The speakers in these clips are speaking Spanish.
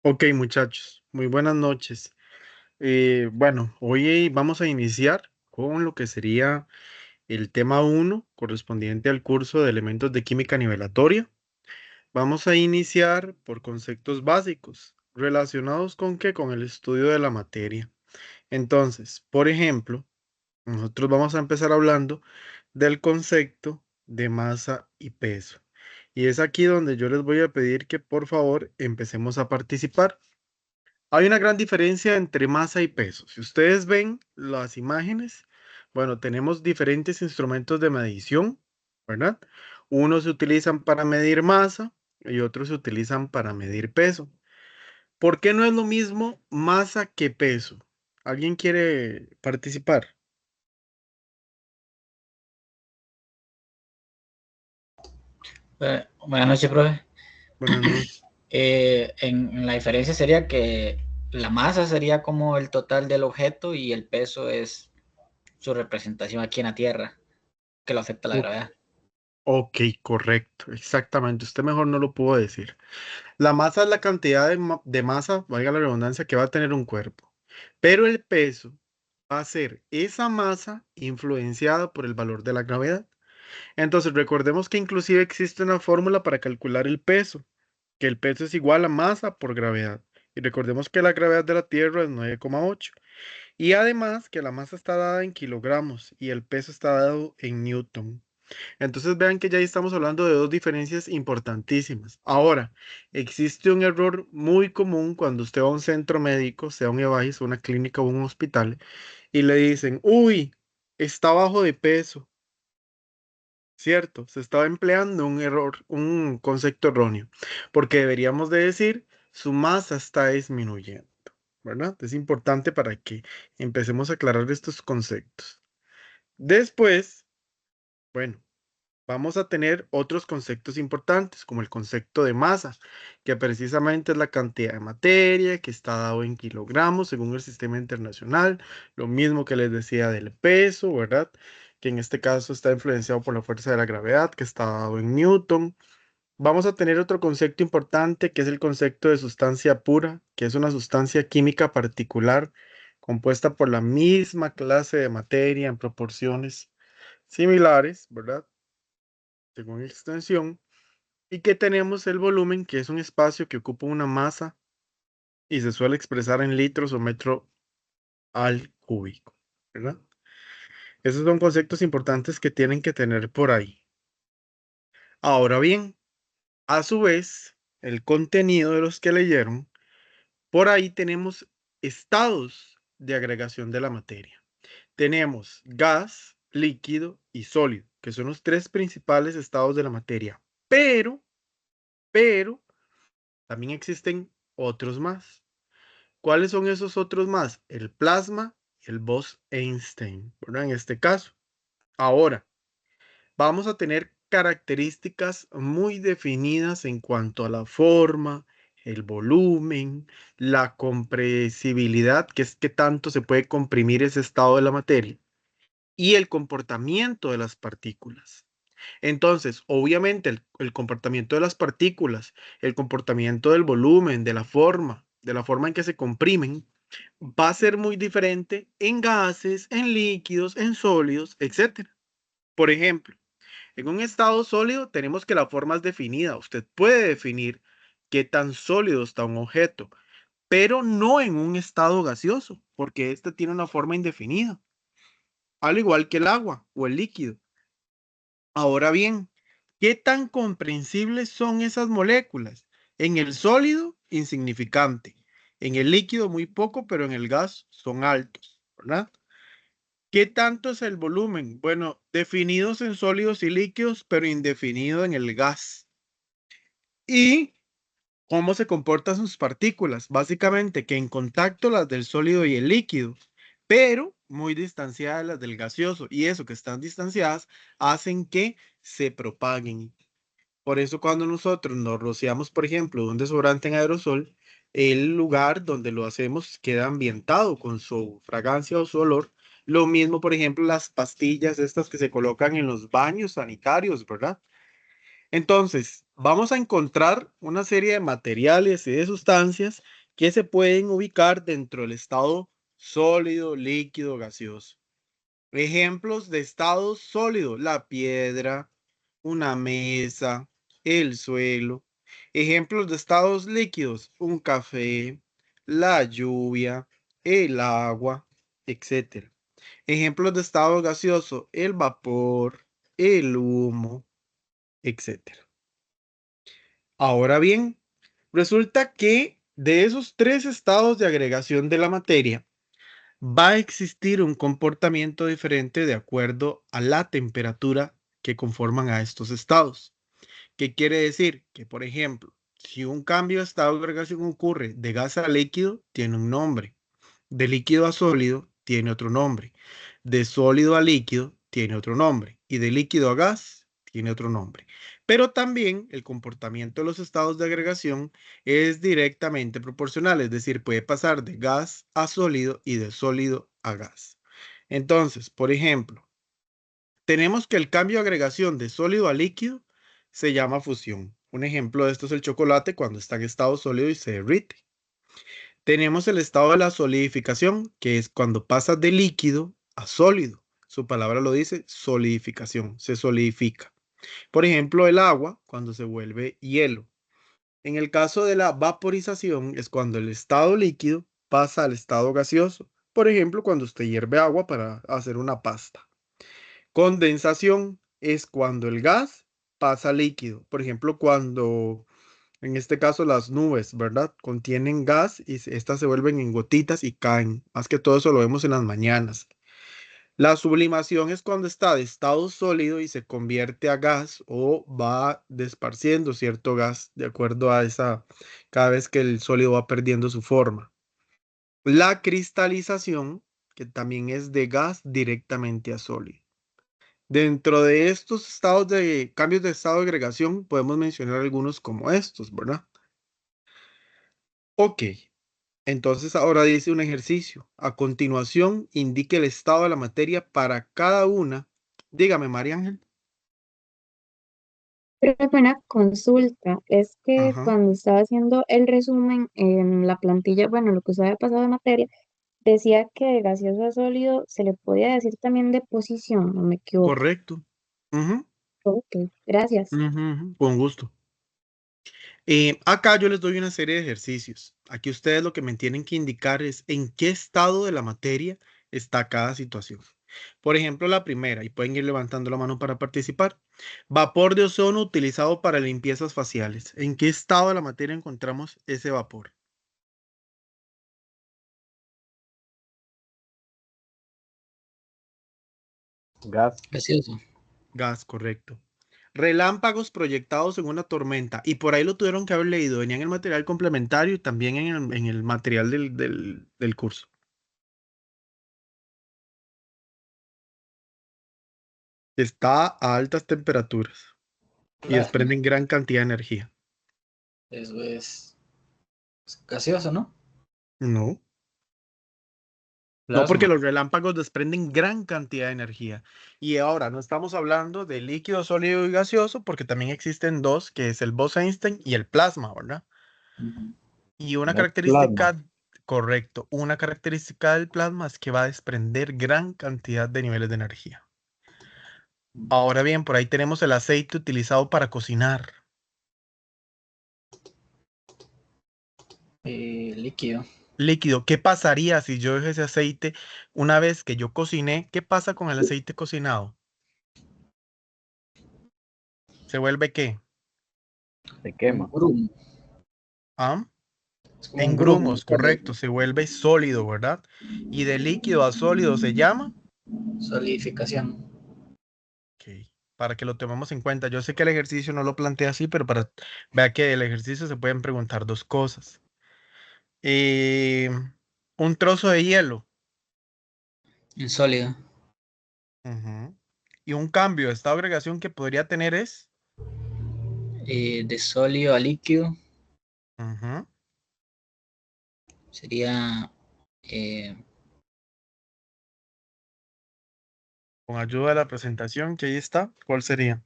Ok, muchachos, muy buenas noches. Bueno, hoy vamos a iniciar con lo que sería el tema uno correspondiente al curso de elementos de química nivelatoria. Vamos a iniciar por conceptos básicos, relacionados con qué, con el estudio de la materia. Entonces, por ejemplo, nosotros vamos a empezar hablando del concepto de masa y peso. Y es aquí donde yo les voy a pedir que por favor empecemos a participar. Hay una gran diferencia entre masa y peso. Si ustedes ven las imágenes, bueno, tenemos diferentes instrumentos de medición, ¿verdad? Unos se utilizan para medir masa y otros se utilizan para medir peso. ¿Por qué no es lo mismo masa que peso? ¿Alguien quiere participar? Buenas noches, profe. Buenas noches. En la diferencia sería que la masa sería como el total del objeto y el peso es su representación aquí en la Tierra, que lo afecta la O- gravedad. Ok, correcto, exactamente. Usted mejor no lo pudo decir. La masa es la cantidad de masa, valga la redundancia, que va a tener un cuerpo. Pero el peso va a ser esa masa influenciada por el valor de la gravedad. Entonces, recordemos que inclusive existe una fórmula para calcular el peso, que el peso es igual a masa por gravedad. Y recordemos que la gravedad de la Tierra es 9,8. Y además que la masa está dada en kilogramos y el peso está dado en newton. Entonces vean que ya ahí estamos hablando de dos diferencias importantísimas. Ahora, existe un error muy común cuando usted va a un centro médico, sea un EVAIS, una clínica o un hospital, y le dicen, uy, está bajo de peso, ¿cierto? Se estaba empleando un error, un concepto erróneo, porque deberíamos de decir, su masa está disminuyendo, ¿verdad? Es importante para que empecemos a aclarar estos conceptos. Después, bueno. Vamos a tener otros conceptos importantes, como el concepto de masa, que precisamente es la cantidad de materia que está dado en kilogramos según el sistema internacional. Lo mismo que les decía del peso, ¿verdad? Que en este caso está influenciado por la fuerza de la gravedad, que está dado en newton. Vamos a tener otro concepto importante, que es el concepto de sustancia pura, que es una sustancia química particular compuesta por la misma clase de materia en proporciones similares, ¿verdad? Según extensión, y que tenemos el volumen, que es un espacio que ocupa una masa y se suele expresar en litros o metro al cúbico, ¿verdad? Esos son conceptos importantes que tienen que tener por ahí. Ahora bien, a su vez, el contenido de los que leyeron, por ahí tenemos estados de agregación de la materia. Tenemos gas, líquido y sólido, que son los tres principales estados de la materia. Pero, también existen otros más. ¿Cuáles son esos otros más? El plasma y el Bose-Einstein, ¿verdad? En este caso. Ahora, vamos a tener características muy definidas en cuanto a la forma, el volumen, la compresibilidad, que es que tanto se puede comprimir ese estado de la materia, y el comportamiento de las partículas. Entonces, obviamente, el comportamiento de las partículas, el comportamiento del volumen, de la forma en que se comprimen, va a ser muy diferente en gases, en líquidos, en sólidos, etcétera. Por ejemplo, en un estado sólido tenemos que la forma es definida. Usted puede definir qué tan sólido está un objeto, pero no en un estado gaseoso, porque este tiene una forma indefinida, al igual que el agua o el líquido. Ahora bien, ¿qué tan comprensibles son esas moléculas? En el sólido, insignificante. En el líquido, muy poco, pero en el gas son altos, ¿verdad? ¿Qué tanto es el volumen? Bueno, definidos en sólidos y líquidos, pero indefinido en el gas. ¿Y cómo se comportan sus partículas? Básicamente que en contacto las del sólido y el líquido, pero muy distanciadas las del gaseoso. Y eso que están distanciadas hacen que se propaguen. Por eso cuando nosotros nos rociamos, por ejemplo, de un desodorante en aerosol, el lugar donde lo hacemos queda ambientado con su fragancia o su olor. Lo mismo, por ejemplo, las pastillas estas que se colocan en los baños sanitarios, ¿verdad? Entonces, vamos a encontrar una serie de materiales y de sustancias que se pueden ubicar dentro del estado sólido, líquido, gaseoso. Ejemplos de estado sólido: la piedra, una mesa, el suelo. Ejemplos de estados líquidos: un café, la lluvia, el agua, etc. Ejemplos de estado gaseoso: el vapor, el humo, etc. Ahora bien, resulta que de esos tres estados de agregación de la materia, va a existir un comportamiento diferente de acuerdo a la temperatura que conforman a estos estados. ¿Qué quiere decir? Que, por ejemplo, si un cambio de estado de agregación ocurre de gas a líquido, tiene un nombre. De líquido a sólido, tiene otro nombre. De sólido a líquido, tiene otro nombre. Y de líquido a gas, tiene otro nombre. Pero también el comportamiento de los estados de agregación es directamente proporcional, es decir, puede pasar de gas a sólido y de sólido a gas. Entonces, por ejemplo, tenemos que el cambio de agregación de sólido a líquido se llama fusión. Un ejemplo de esto es el chocolate cuando está en estado sólido y se derrite. Tenemos el estado de la solidificación, que es cuando pasa de líquido a sólido. Su palabra lo dice, solidificación, se solidifica. Por ejemplo, el agua cuando se vuelve hielo. En el caso de la vaporización es cuando el estado líquido pasa al estado gaseoso. Por ejemplo, cuando usted hierve agua para hacer una pasta. Condensación es cuando el gas pasa a líquido. Por ejemplo, cuando en este caso las nubes, ¿verdad? Contienen gas y estas se vuelven en gotitas y caen. Más que todo eso lo vemos en las mañanas. La sublimación es cuando está de estado sólido y se convierte a gas o va desparciendo cierto gas de acuerdo a esa, cada vez que el sólido va perdiendo su forma. La cristalización, que también es de gas directamente a sólido. Dentro de estos estados de cambios de estado de agregación, podemos mencionar algunos como estos, ¿verdad? Ok, entonces ahora dice un ejercicio. A continuación, indique el estado de la materia para cada una. Dígame, María Ángel. Pero fue una consulta, es que Ajá, cuando estaba haciendo el resumen en la plantilla, bueno, lo que usted había pasado de materia, decía que de gaseoso a sólido se le podía decir también de posición, no me equivoco. correcto. Ujú, Ok, gracias. con gusto. Acá yo les doy una serie de ejercicios. Aquí ustedes lo que me tienen que indicar es en qué estado de la materia está cada situación. Por ejemplo, la primera, y pueden ir levantando la mano para participar. Vapor de ozono utilizado para limpiezas faciales. ¿En qué estado de la materia encontramos ese vapor? Gas. Gaseoso. Gas, correcto. Relámpagos proyectados en una tormenta. Y por ahí lo tuvieron que haber leído. Venía en el material complementario y también en el material del curso. Está a altas temperaturas y Plasma. desprenden gran cantidad de energía. Eso es gaseoso, ¿no? No, no porque Plasma. los relámpagos desprenden gran cantidad de energía. Y ahora no estamos hablando de líquido, sólido y gaseoso porque también existen dos, que es el Bose-Einstein y el plasma, ¿verdad? Ujú. Y una Es plasma. característica, correcto, una característica del plasma es que va a desprender gran cantidad de niveles de energía. Ahora bien, por ahí tenemos el aceite utilizado para cocinar. Líquido. Líquido. ¿Qué pasaría si yo dejo ese aceite una vez que yo cociné? ¿Qué pasa con el aceite cocinado? ¿Se vuelve qué? Se Un quema. grumo. ¿Ah? Es como un En grumo, un grumos, sólido. correcto. Se vuelve sólido, ¿verdad? Y de líquido a sólido se llama. Solidificación. Ok, para que lo tomemos en cuenta. Yo sé que el ejercicio no lo plantea así, pero para vea que el ejercicio se pueden preguntar dos cosas. Eh, un trozo de hielo. En sólido. Ujú. Y un cambio de estado de agregación que podría tener es. De sólido a líquido Ujú. sería eh, Con ayuda de la presentación que ahí está, ¿cuál sería?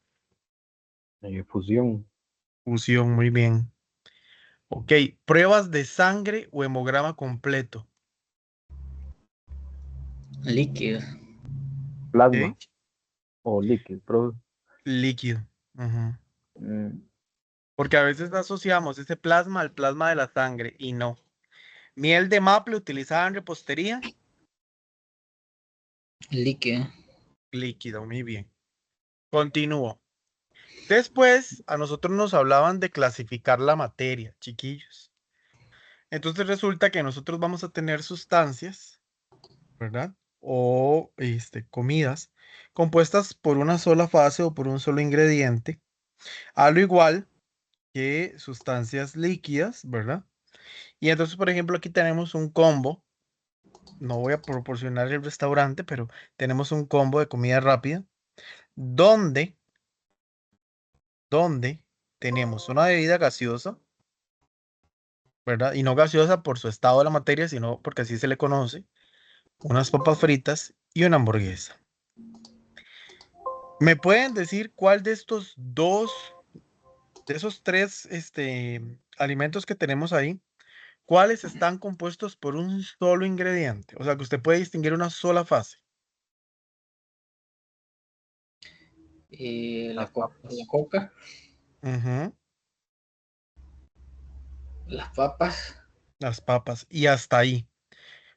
Fusión. Fusión, muy bien. Ok, pruebas de sangre o hemograma completo. Líquido. Plasma Ok, o líquido. líquido. Ujú. Mm, Porque a veces asociamos ese plasma al plasma de la sangre y no. Miel de maple utilizada en repostería, Líquido. líquido, muy bien. Continúo. Después, a nosotros nos hablaban de clasificar la materia, chiquillos. Entonces resulta que nosotros vamos a tener sustancias, ¿verdad? O comidas compuestas por una sola fase o por un solo ingrediente, a lo igual que sustancias líquidas, ¿verdad? Y entonces, por ejemplo, aquí tenemos un combo. No voy a proporcionar el restaurante, pero tenemos un combo de comida rápida donde, donde tenemos una bebida gaseosa, ¿verdad? Y no gaseosa por su estado de la materia, sino porque así se le conoce, unas papas fritas y una hamburguesa. ¿Me pueden decir cuál de estos dos, de esos tres, alimentos que tenemos ahí, cuáles están compuestos por un solo ingrediente? O sea, que usted puede distinguir una sola fase. La, las papas. la coca. Ujú, Las papas. las papas. Y hasta ahí.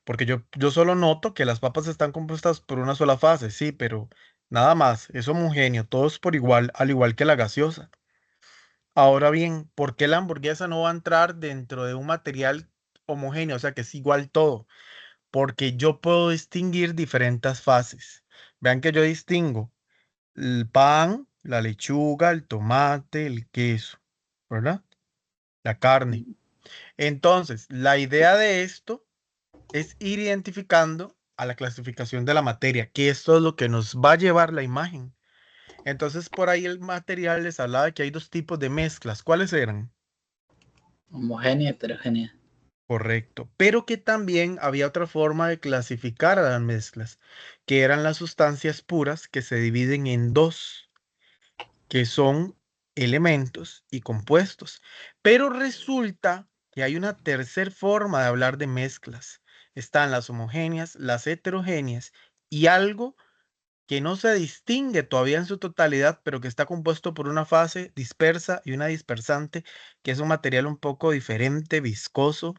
Porque yo solo noto que las papas están compuestas por una sola fase, sí, pero nada más, es homogéneo, todo es por igual, al igual que la gaseosa. Ahora bien, ¿por qué la hamburguesa no va a entrar dentro de un material homogéneo? O sea, que es igual todo. Porque yo puedo distinguir diferentes fases. Vean que yo distingo el pan, la lechuga, el tomate, el queso, ¿verdad? La carne. Entonces, la idea de esto es ir identificando a la clasificación de la materia, que esto es lo que nos va a llevar la imagen. Entonces, por ahí el material les hablaba de que hay dos tipos de mezclas. ¿Cuáles eran? Homogénea, heterogénea. Correcto. Pero que también había otra forma de clasificar a las mezclas, que eran las sustancias puras que se dividen en dos, que son elementos y compuestos. Pero resulta que hay una tercera forma de hablar de mezclas. Están las homogéneas, las heterogéneas y algo que no se distingue todavía en su totalidad, pero que está compuesto por una fase dispersa y una dispersante, que es un material un poco diferente, viscoso,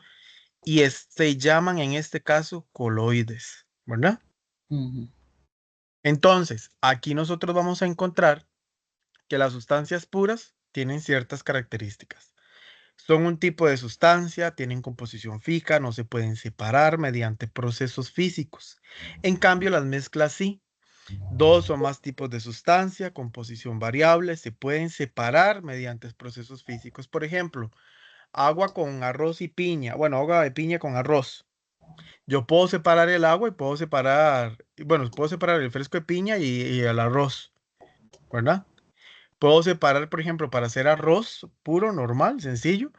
y se llaman en este caso coloides, ¿verdad? Ujú. Entonces, aquí nosotros vamos a encontrar que las sustancias puras tienen ciertas características. Son un tipo de sustancia, tienen composición fija, no se pueden separar mediante procesos físicos. En cambio, las mezclas sí. Dos o más tipos de sustancia, composición variable, se pueden separar mediante procesos físicos. Por ejemplo, agua con arroz y piña. Bueno, agua de piña con arroz. Yo puedo separar el agua y puedo separar, bueno, puedo separar el fresco de piña y el arroz, ¿verdad? Puedo separar, por ejemplo, para hacer arroz puro, normal, sencillo,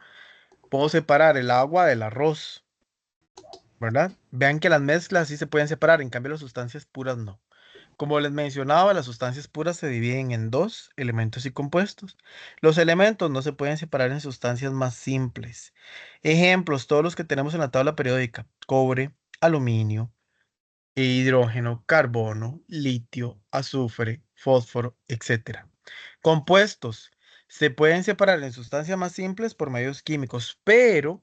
puedo separar el agua del arroz, ¿verdad? Vean que las mezclas sí se pueden separar, en cambio las sustancias puras no. Como les mencionaba, las sustancias puras se dividen en dos, elementos y compuestos. Los elementos no se pueden separar en sustancias más simples. Ejemplos, todos los que tenemos en la tabla periódica: cobre, aluminio, hidrógeno, carbono, litio, azufre, fósforo, etcétera. Compuestos se pueden separar en sustancias más simples por medios químicos, pero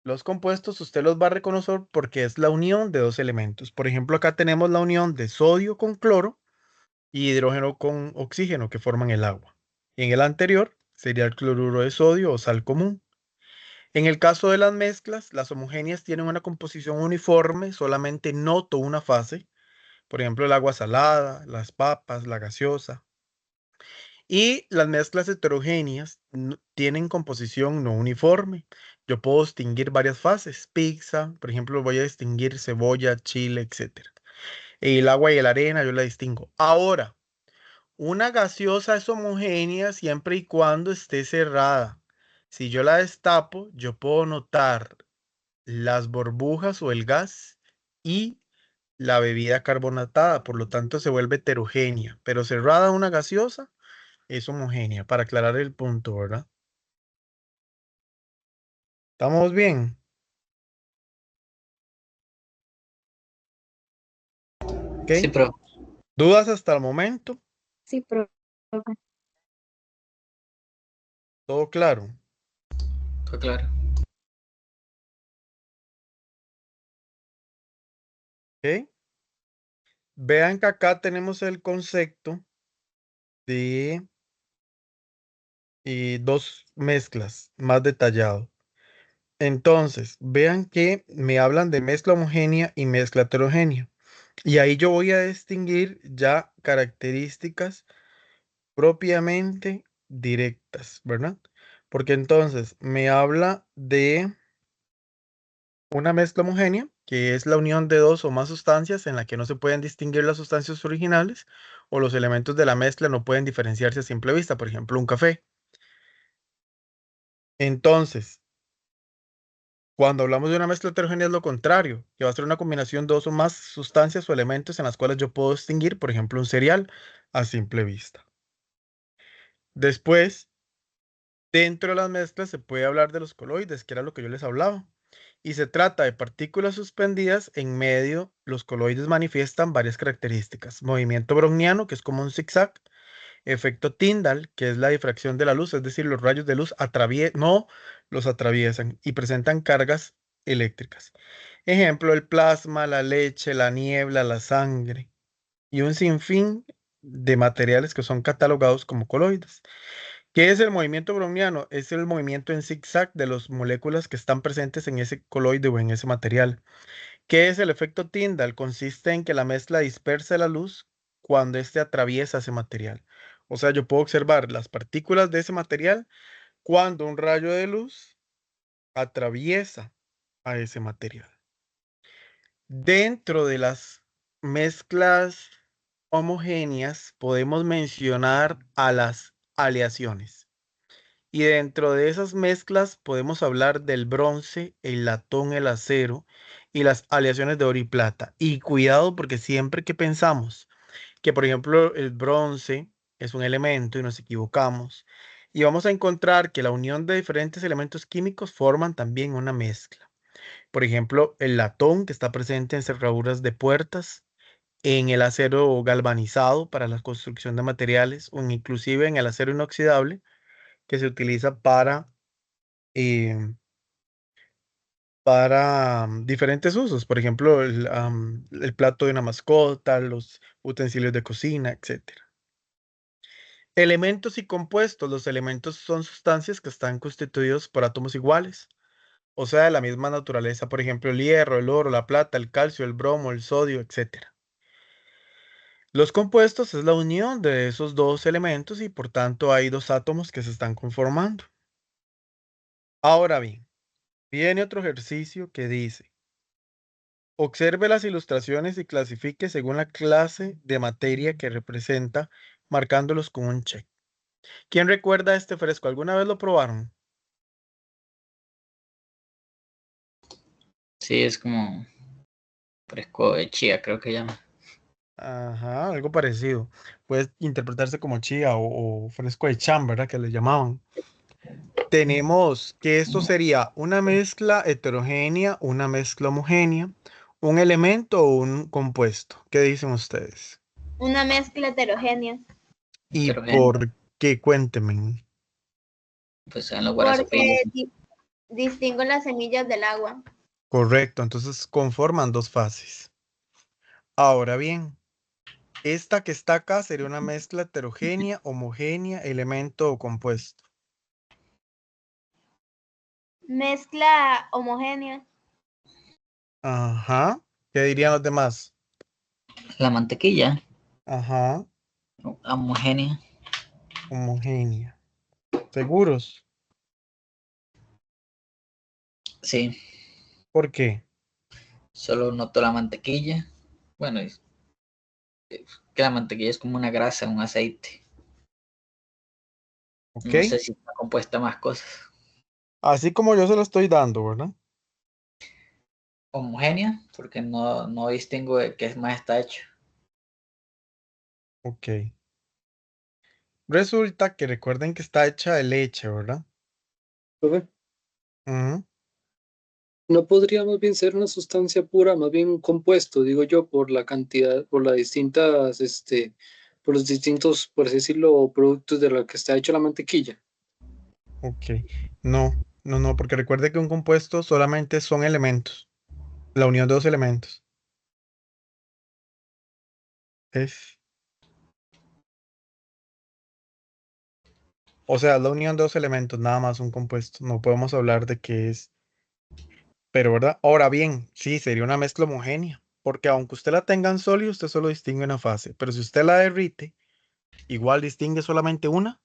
los compuestos usted los va a reconocer porque es la unión de dos elementos. Por ejemplo, acá tenemos la unión de sodio con cloro y hidrógeno con oxígeno que forman el agua. Y en el anterior sería el cloruro de sodio o sal común. En el caso de las mezclas, las homogéneas tienen una composición uniforme, solamente noto una fase, por ejemplo, el agua salada, las papas, la gaseosa. Y las mezclas heterogéneas tienen composición no uniforme. Yo puedo distinguir varias fases. Pizza, por ejemplo, voy a distinguir cebolla, chile, etcétera. El agua y la arena yo la distingo. Ahora, una gaseosa es homogénea siempre y cuando esté cerrada. Si yo la destapo, yo puedo notar las burbujas o el gas y la bebida carbonatada, por lo tanto se vuelve heterogénea, pero cerrada una gaseosa es homogénea, para aclarar el punto, ¿verdad? ¿Estamos bien? ¿Ok? Sí, pero ¿Dudas hasta el momento? Sí, profe. ¿Todo claro? fue claro. ¿Ok? Vean que acá tenemos el concepto de dos mezclas más detallado. Entonces, vean que me hablan de mezcla homogénea y mezcla heterogénea. Y ahí yo voy a distinguir ya características propiamente directas, ¿verdad? Porque entonces me habla de una mezcla homogénea, que es la unión de dos o más sustancias en la que no se pueden distinguir las sustancias originales o los elementos de la mezcla no pueden diferenciarse a simple vista, por ejemplo, un café. Entonces, cuando hablamos de una mezcla heterogénea es lo contrario, que va a ser una combinación de dos o más sustancias o elementos en las cuales yo puedo distinguir, por ejemplo, un cereal a simple vista. Después, dentro de las mezclas se puede hablar de los coloides, que era lo que yo les hablaba. Y se trata de partículas suspendidas en medio. Los coloides manifiestan varias características. Movimiento browniano, que es como un zigzag. Efecto Tyndall, que es la difracción de la luz, es decir, los rayos de luz no los atraviesan y presentan cargas eléctricas. Ejemplo, el plasma, la leche, la niebla, la sangre y un sinfín de materiales que son catalogados como coloides. ¿Qué es el movimiento browniano? Es el movimiento en zigzag de las moléculas que están presentes en ese coloide o en ese material. ¿Qué es el efecto Tyndall? Consiste en que la mezcla dispersa la luz cuando éste atraviesa ese material. O sea, yo puedo observar las partículas de ese material cuando un rayo de luz atraviesa a ese material. Dentro de las mezclas homogéneas podemos mencionar a las aleaciones. Y dentro de esas mezclas podemos hablar del bronce, el latón, el acero y las aleaciones de oro y plata. Y cuidado porque siempre que pensamos que, por ejemplo, el bronce es un elemento y nos equivocamos, y vamos a encontrar que la unión de diferentes elementos químicos forman también una mezcla. Por ejemplo, el latón que está presente en cerraduras de puertas, en el acero galvanizado para la construcción de materiales o inclusive en el acero inoxidable que se utiliza eh, para diferentes usos, por ejemplo, el plato de una mascota, los utensilios de cocina, etcétera. Elementos y compuestos. Los elementos son sustancias que están constituidos por átomos iguales, o sea, de la misma naturaleza, por ejemplo, el hierro, el oro, la plata, el calcio, el bromo, el sodio, etcétera. Los compuestos es la unión de esos dos elementos y por tanto hay dos átomos que se están conformando. Ahora bien, viene otro ejercicio que dice: observe las ilustraciones y clasifique según la clase de materia que representa, marcándolos con un check. ¿Quién recuerda este fresco? ¿Alguna vez lo probaron? Sí, es como fresco de chía, creo que llama. Ajá, algo parecido. Puede interpretarse como chía o fresco de cham, ¿verdad? Que le llamaban. Tenemos que esto sería una mezcla heterogénea, una mezcla homogénea, un elemento o un compuesto. ¿Qué dicen ustedes? Una mezcla heterogénea, ¿Y Heterogéneo. por qué? Cuéntenme. Pues en los guarazapiños. porque distingo las semillas del agua. Correcto, entonces conforman dos fases. Ahora bien, esta que está acá sería una mezcla heterogénea, homogénea, elemento o compuesto. Mezcla homogénea, Ajá. ¿Qué dirían los demás? La mantequilla, Ajá. homogénea. Homogénea. ¿Seguros? Sí, ¿Por qué? solo noto la mantequilla. Bueno, es que la mantequilla es como una grasa, un aceite. ¿Ok? No sé si está compuesta más cosas. Así como yo se lo estoy dando, ¿verdad? Homogénea, porque no distingo de qué más está hecho. Ok. Resulta que recuerden que está hecha de leche, ¿verdad? Entonces, Ujú. No podría más bien ser una sustancia pura, más bien un compuesto, digo yo, por la cantidad, por las distintas, por los distintos, por así decirlo, productos de los que está hecho la mantequilla. Ok. No, no, porque recuerde que un compuesto solamente son elementos. La unión de dos elementos. Es, o sea, la unión de dos elementos, nada más un compuesto. No podemos hablar de que es, pero ¿verdad? Ahora bien, sí, sería una mezcla homogénea, porque aunque usted la tenga en sólido, usted solo distingue una fase, pero si usted la derrite, igual distingue solamente una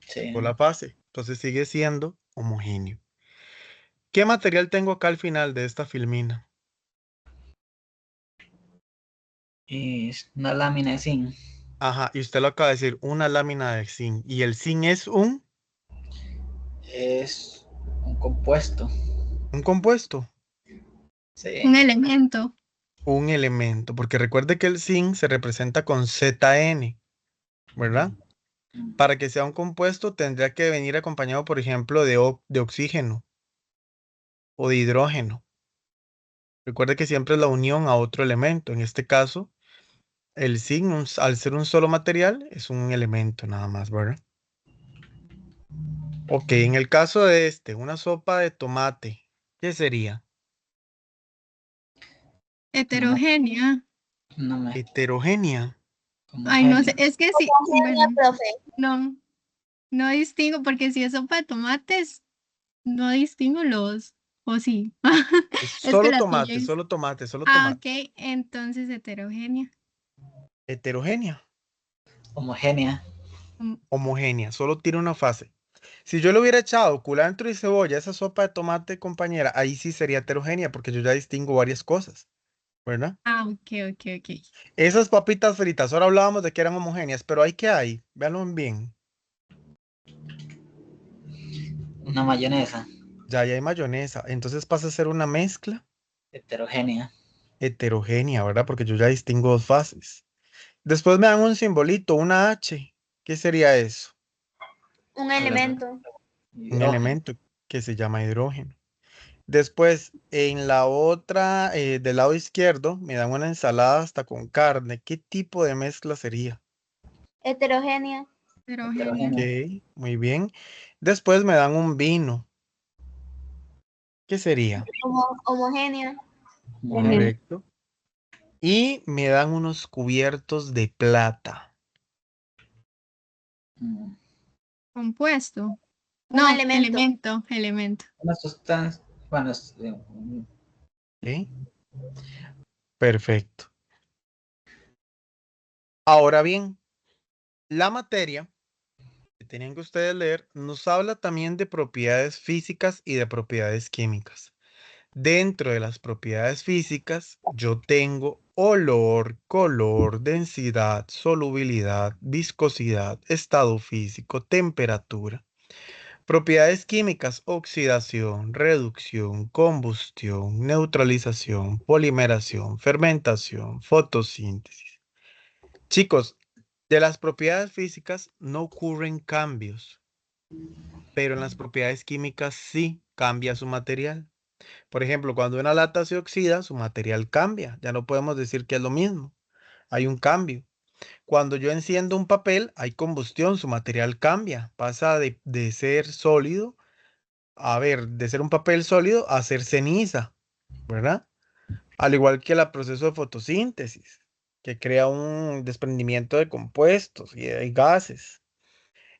Sí. sola fase, entonces sigue siendo homogéneo. ¿Qué material tengo acá al final de esta filmina? Y es una lámina de zinc. Ajá, y usted lo acaba de decir, una lámina de zinc, y el zinc es Es un compuesto. un compuesto. Sí. Un elemento. Un elemento, porque recuerde que el zinc se representa con ZN, ¿verdad? Para que sea un compuesto tendría que venir acompañado, por ejemplo, de oxígeno o de hidrógeno. Recuerde que siempre es la unión a otro elemento. En este caso, el zinc, al ser un solo material, es un elemento nada más, ¿verdad? Ok, en el caso de una sopa de tomate, ¿qué sería? Heterogénea. Una mezcla Heterogénea. Ay, no sé, homogénea. es que sí, Homogénea, bueno, profe. no, no distingo, porque si es sopa de tomates, no distingo los, o sí. Es Es que solo la tomate, tuya. solo tomate, solo Ah, tomate. ok, entonces heterogénea. Heterogénea. Homogénea. Mm, Homogénea, solo tiene una fase. Si yo le hubiera echado culantro y cebolla a esa sopa de tomate, compañera, ahí sí sería heterogénea porque yo ya distingo varias cosas, ¿verdad? Ah, ok, ok, ok. Esas papitas fritas, ahora hablábamos de que eran homogéneas, pero ¿hay qué hay? Véanlo bien. Una mayonesa. Ya hay mayonesa, entonces pasa a ser una mezcla Heterogénea. heterogénea, ¿verdad? Porque yo ya distingo dos fases. Después me dan un simbolito, una H. ¿Qué sería eso? Un elemento. Un Hidrógeno. elemento que se llama hidrógeno. Después, en la otra, del lado izquierdo, me dan una ensalada hasta con carne. ¿Qué tipo de mezcla sería? Heterogénea. Heterogénea. Ok, muy bien. Después me dan un vino. ¿Qué sería? Homogénea. Homogénea. Correcto. Y me dan unos cubiertos de plata. Mm. Compuesto. Un No, elemento. elemento. Una sustancia. Bueno, ¿Ok? Perfecto. Ahora bien, la materia que tenían que ustedes leer nos habla también de propiedades físicas y de propiedades químicas. Dentro de las propiedades físicas, yo tengo olor, color, densidad, solubilidad, viscosidad, estado físico, temperatura. Propiedades químicas, oxidación, reducción, combustión, neutralización, polimeración, fermentación, fotosíntesis. Chicos, de las propiedades físicas no ocurren cambios, pero en las propiedades químicas sí cambia su material. Por ejemplo, cuando una lata se oxida, su material cambia. Ya no podemos decir que es lo mismo. Hay un cambio. Cuando yo enciendo un papel, hay combustión, su material cambia. Pasa de ser sólido, a ver, de ser un papel sólido a ser ceniza, ¿verdad? Al igual que el proceso de fotosíntesis, que crea un desprendimiento de compuestos y de gases.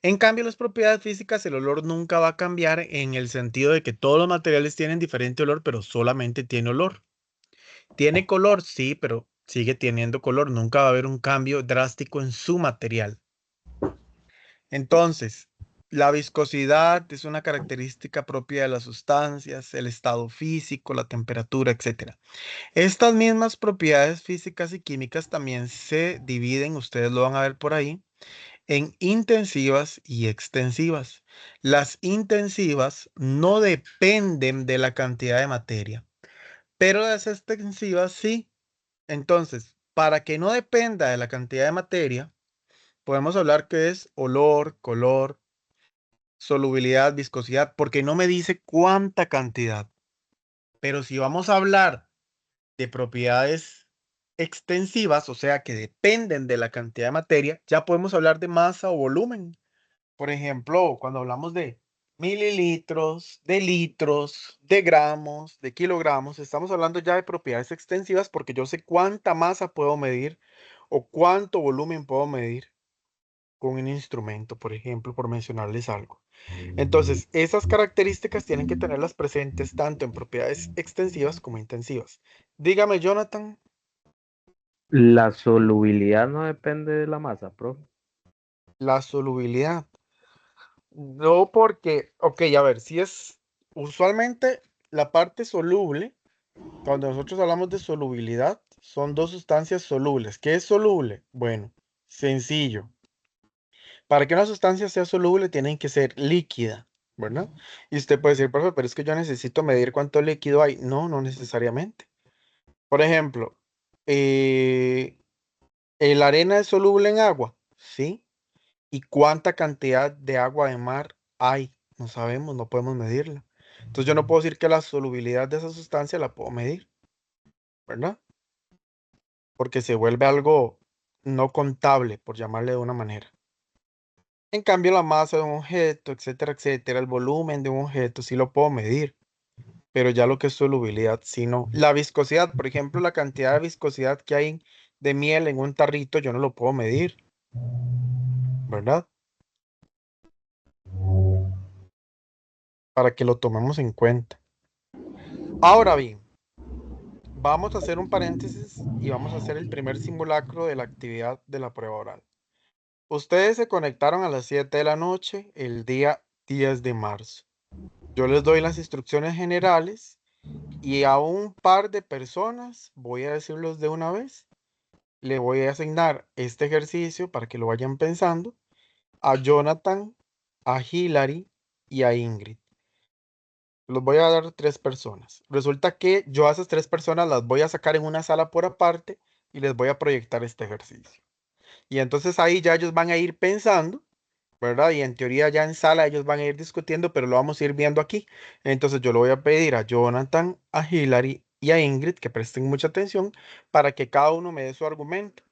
En cambio, las propiedades físicas, el olor nunca va a cambiar en el sentido de que todos los materiales tienen diferente olor, pero solamente tiene olor. Tiene color, sí, pero sigue teniendo color. Nunca va a haber un cambio drástico en su material. Entonces, la viscosidad es una característica propia de las sustancias, el estado físico, la temperatura, etc. Estas mismas propiedades físicas y químicas también se dividen, ustedes lo van a ver por ahí, en intensivas y extensivas. Las intensivas no dependen de la cantidad de materia, pero las extensivas sí. Entonces, para que no dependa de la cantidad de materia, podemos hablar que es olor, color, solubilidad, viscosidad, porque no me dice cuánta cantidad. Pero si vamos a hablar de propiedades extensivas, o sea, que dependen de la cantidad de materia, ya podemos hablar de masa o volumen. Por ejemplo, cuando hablamos de mililitros, de litros, de gramos, de kilogramos, estamos hablando ya de propiedades extensivas porque yo sé cuánta masa puedo medir o cuánto volumen puedo medir con un instrumento, por ejemplo, por mencionarles algo. Entonces, esas características tienen que tenerlas presentes tanto en propiedades extensivas como intensivas. Dígame, Jonathan. La solubilidad no depende de la masa, profe. La solubilidad. No porque, ok, a ver, si es usualmente la parte soluble, cuando nosotros hablamos de solubilidad, son dos sustancias solubles. ¿Qué es soluble? Bueno, sencillo. Para que una sustancia sea soluble, tienen que ser líquida, ¿verdad? Y usted puede decir, profe, pero es que yo necesito medir cuánto líquido hay. No, no necesariamente. Por ejemplo, ¿la arena es soluble en agua? Sí. ¿Y cuánta cantidad de agua de mar hay? No sabemos, no podemos medirla. Entonces yo no puedo decir que la solubilidad de esa sustancia la puedo medir, ¿verdad? Porque se vuelve algo no contable, por llamarle de una manera. En cambio, la masa de un objeto, etcétera, etcétera, el volumen de un objeto sí lo puedo medir, pero ya lo que es solubilidad, sí no. La viscosidad, por ejemplo, la cantidad de viscosidad que hay de miel en un tarrito, yo no lo puedo medir, ¿verdad? Para que lo tomemos en cuenta. Ahora bien, vamos a hacer un paréntesis y vamos a hacer el primer simulacro de la actividad de la prueba oral. Ustedes se conectaron a las 7 de la noche el día 10 de marzo. Yo les doy las instrucciones generales y a un par de personas, voy a decirlos de una vez, le voy a asignar este ejercicio para que lo vayan pensando a Jonathan, a Hilary y a Ingrid. Los voy a dar 3 personas. Resulta que yo a esas 3 personas las voy a sacar en una sala por aparte y les voy a proyectar este ejercicio. Y entonces ahí ya ellos van a ir pensando, ¿verdad? Y en teoría ya en sala ellos van a ir discutiendo, pero lo vamos a ir viendo aquí. Entonces yo le voy a pedir a Jonathan, a Hilary y a Ingrid que presten mucha atención para que cada uno me dé su argumento.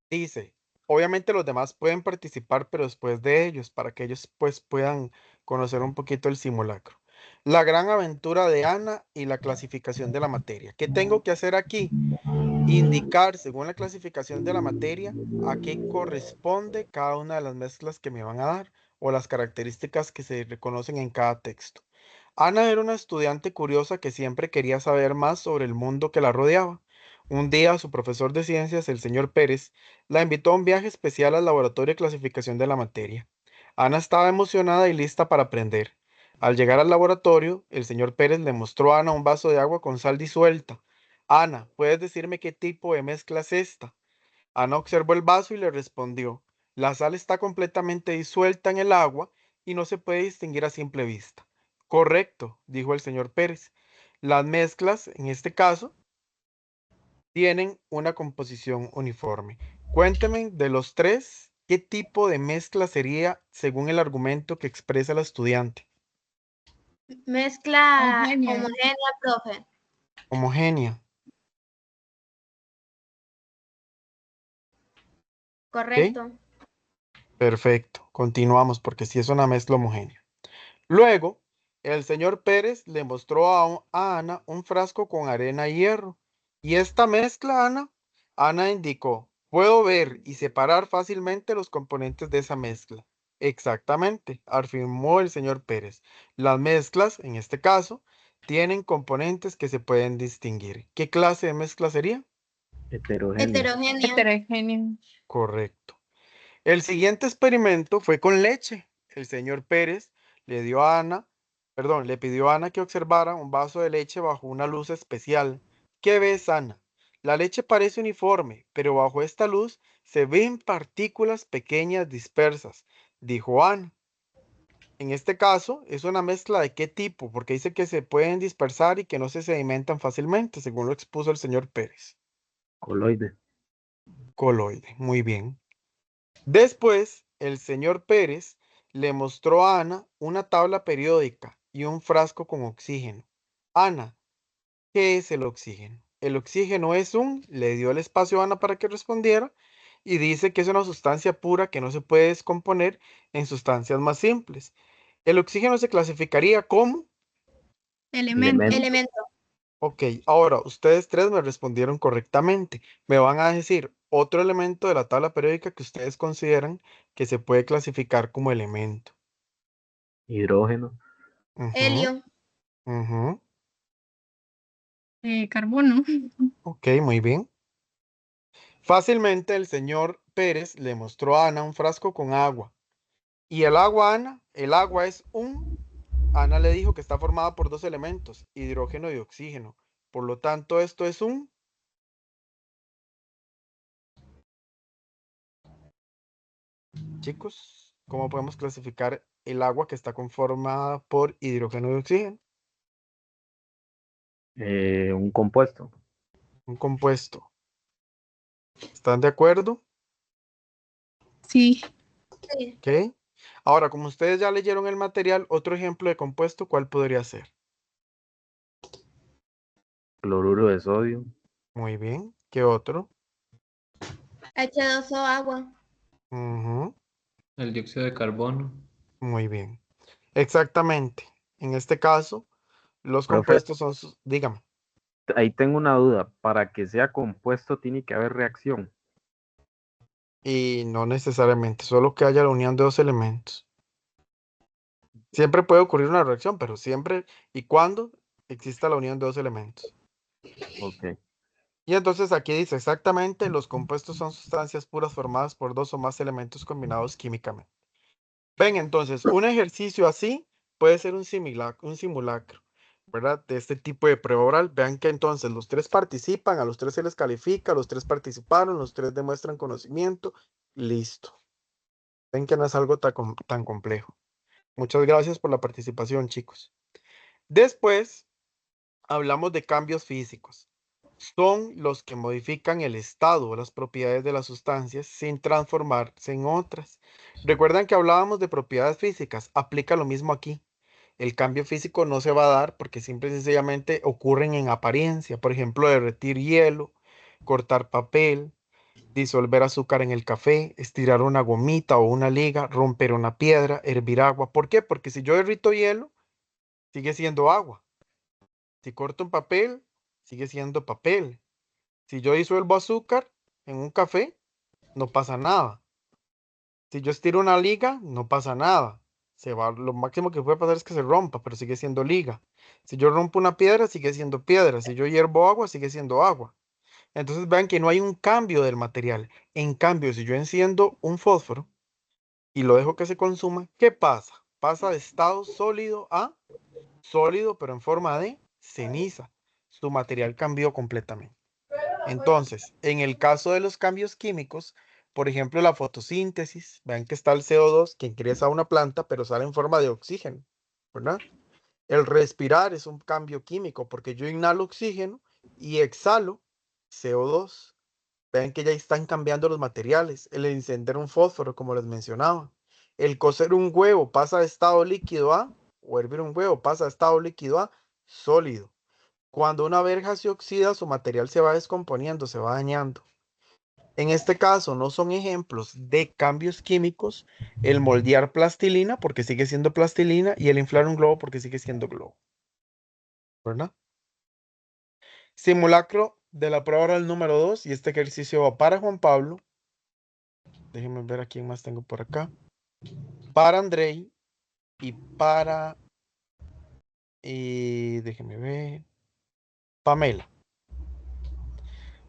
Dice, obviamente los demás pueden participar, pero después de ellos, para que ellos pues puedan conocer un poquito el simulacro. La gran aventura de Ana y la clasificación de la materia. ¿Qué tengo que hacer aquí? Indicar, según la clasificación de la materia, a qué corresponde cada una de las mezclas que me van a dar o las características que se reconocen en cada texto. Ana era una estudiante curiosa que siempre quería saber más sobre el mundo que la rodeaba. Un día, su profesor de ciencias, el señor Pérez, la invitó a un viaje especial al laboratorio de clasificación de la materia. Ana estaba emocionada y lista para aprender. Al llegar al laboratorio, el señor Pérez le mostró a Ana un vaso de agua con sal disuelta. Ana, ¿puedes decirme qué tipo de mezcla es esta? Ana observó el vaso y le respondió, la sal está completamente disuelta en el agua y no se puede distinguir a simple vista. Correcto, dijo el señor Pérez. Las mezclas, en este caso, tienen una composición uniforme. Cuénteme de los 3, ¿qué tipo de mezcla sería según el argumento que expresa la estudiante? Mezcla Homogénea. homogénea, profe. Homogénea. Correcto. Perfecto. Continuamos porque sí es una mezcla homogénea. Luego, el señor Pérez le mostró a Ana un frasco con arena y hierro. ¿Y esta mezcla, Ana? Ana indicó, puedo ver y separar fácilmente los componentes de esa mezcla. Exactamente, afirmó el señor Pérez. Las mezclas, en este caso, tienen componentes que se pueden distinguir. ¿Qué clase de mezcla sería? Heterogénea. Heterogénea. Heterogéneo. Correcto. El siguiente experimento fue con leche. El señor Pérez le pidió a Ana que observara un vaso de leche bajo una luz especial. ¿Qué ves, Ana? La leche parece uniforme, pero bajo esta luz se ven partículas pequeñas dispersas, dijo Ana. En este caso, es una mezcla de qué tipo, porque dice que se pueden dispersar y que no se sedimentan fácilmente, según lo expuso el señor Pérez. Coloide. Coloide, muy bien. Después, el señor Pérez le mostró a Ana una tabla periódica y un frasco con oxígeno. Ana, ¿Qué es el oxígeno? El oxígeno es le dio el espacio a Ana para que respondiera y dice que es una sustancia pura que no se puede descomponer en sustancias más simples. El oxígeno se clasificaría como, Elemento. Elemento. ok, ahora ustedes tres me respondieron correctamente. Me van a decir otro elemento de la tabla periódica que ustedes consideran que se puede clasificar como elemento. Hidrógeno. Ujú, Helio. ujú. Carbono. Ok, muy bien. Fácilmente el señor Pérez le mostró a Ana un frasco con agua. Y el agua, Ana, el agua es Ana le dijo que está formada por dos elementos, hidrógeno y oxígeno. Por lo tanto, esto es chicos, ¿cómo podemos clasificar el agua que está conformada por hidrógeno y oxígeno? Un compuesto. Un compuesto. ¿Están de acuerdo? Sí. Sí. Ok. Ahora, como ustedes ya leyeron el material, otro ejemplo de compuesto, ¿cuál podría ser? Cloruro de sodio. Muy bien. ¿Qué otro? H2O, agua. Ujú, El dióxido de carbono. muy bien. Exactamente. En este caso, los Profe, compuestos son dígame. ahí tengo una duda. Para que sea compuesto tiene que haber reacción. Y no necesariamente, solo que haya la unión de dos elementos. Siempre puede ocurrir una reacción, pero siempre y cuando exista la unión de dos elementos. Ok. Y entonces aquí dice exactamente, los compuestos son sustancias puras formadas por dos o más elementos combinados químicamente. Ven, entonces, un ejercicio así puede ser un simulacro, ¿verdad? De este tipo de prueba oral. Vean que entonces los tres participan, a los tres se les califica, los tres participaron, los tres demuestran conocimiento, listo. Ven que no es algo tan complejo. Muchas gracias por la participación, chicos. Después hablamos de cambios físicos. Son los que modifican el estado o las propiedades de las sustancias sin transformarse en otras. Recuerdan que hablábamos de propiedades físicas. Aplica lo mismo aquí. El cambio físico no se va a dar porque simple y sencillamente ocurren en apariencia. Por ejemplo, derretir hielo, cortar papel, disolver azúcar en el café, estirar una gomita o una liga, romper una piedra, hervir agua. ¿Por qué? Porque si yo derrito hielo, sigue siendo agua. Si corto un papel, sigue siendo papel. Si yo disuelvo azúcar en un café, no pasa nada. Si yo estiro una liga, no pasa nada. Lo máximo que puede pasar es que se rompa, pero sigue siendo liga. Si yo rompo una piedra, sigue siendo piedra. Si yo hiervo agua, sigue siendo agua. Entonces vean que no hay un cambio del material. En cambio, si yo enciendo un fósforo y lo dejo que se consuma, ¿qué pasa? Pasa de estado sólido a sólido, pero en forma de ceniza. Su material cambió completamente. Entonces, en el caso de los cambios químicos, por ejemplo, la fotosíntesis, vean que está el CO2 que ingresa a una planta, pero sale en forma de oxígeno, ¿verdad? El respirar es un cambio químico porque yo inhalo oxígeno y exhalo CO2. Vean que ya están cambiando los materiales. El encender un fósforo, como les mencionaba. El cocer un huevo pasa de estado líquido a, o hervir un huevo pasa de estado líquido a sólido. Cuando una verja se oxida, su material se va descomponiendo, se va dañando. En este caso, no son ejemplos de cambios químicos el moldear plastilina, porque sigue siendo plastilina, y el inflar un globo, porque sigue siendo globo. ¿Verdad? Simulacro de la prueba oral número 2, y este ejercicio va para Juan Pablo. Déjenme ver a quién más tengo por acá. Para Andrei y para, déjenme ver, Pamela.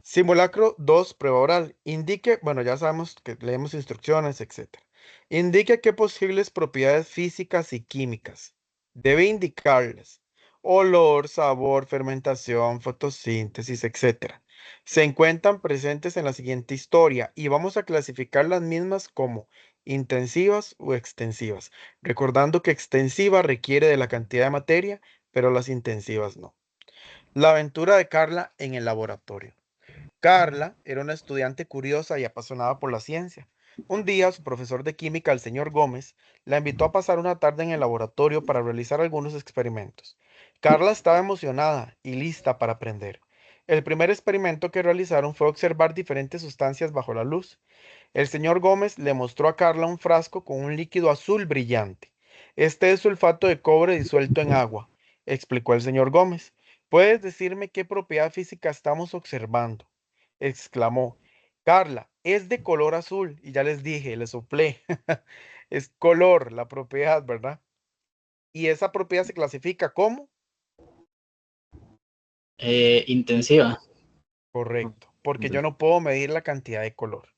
Simulacro 2, prueba oral. Indique, bueno, ya sabemos que leemos instrucciones, etc. Indique qué posibles propiedades físicas y químicas. Debe indicarles olor, sabor, fermentación, fotosíntesis, etc. Se encuentran presentes en la siguiente historia y vamos a clasificar las mismas como intensivas o extensivas, recordando que extensiva requiere de la cantidad de materia, pero las intensivas no. La aventura de Carla en el laboratorio. Carla era una estudiante curiosa y apasionada por la ciencia. Un día, su profesor de química, el señor Gómez, la invitó a pasar una tarde en el laboratorio para realizar algunos experimentos. Carla estaba emocionada y lista para aprender. El primer experimento que realizaron fue observar diferentes sustancias bajo la luz. El señor Gómez le mostró a Carla un frasco con un líquido azul brillante. Este es sulfato de cobre disuelto en agua, explicó el señor Gómez. ¿Puedes decirme qué propiedad física estamos observando? Exclamó. Carla, es de color azul. Y ya les dije, le soplé. Es color, la propiedad, ¿verdad? Y esa propiedad se clasifica como Intensiva. correcto, porque yo no puedo medir la cantidad de color.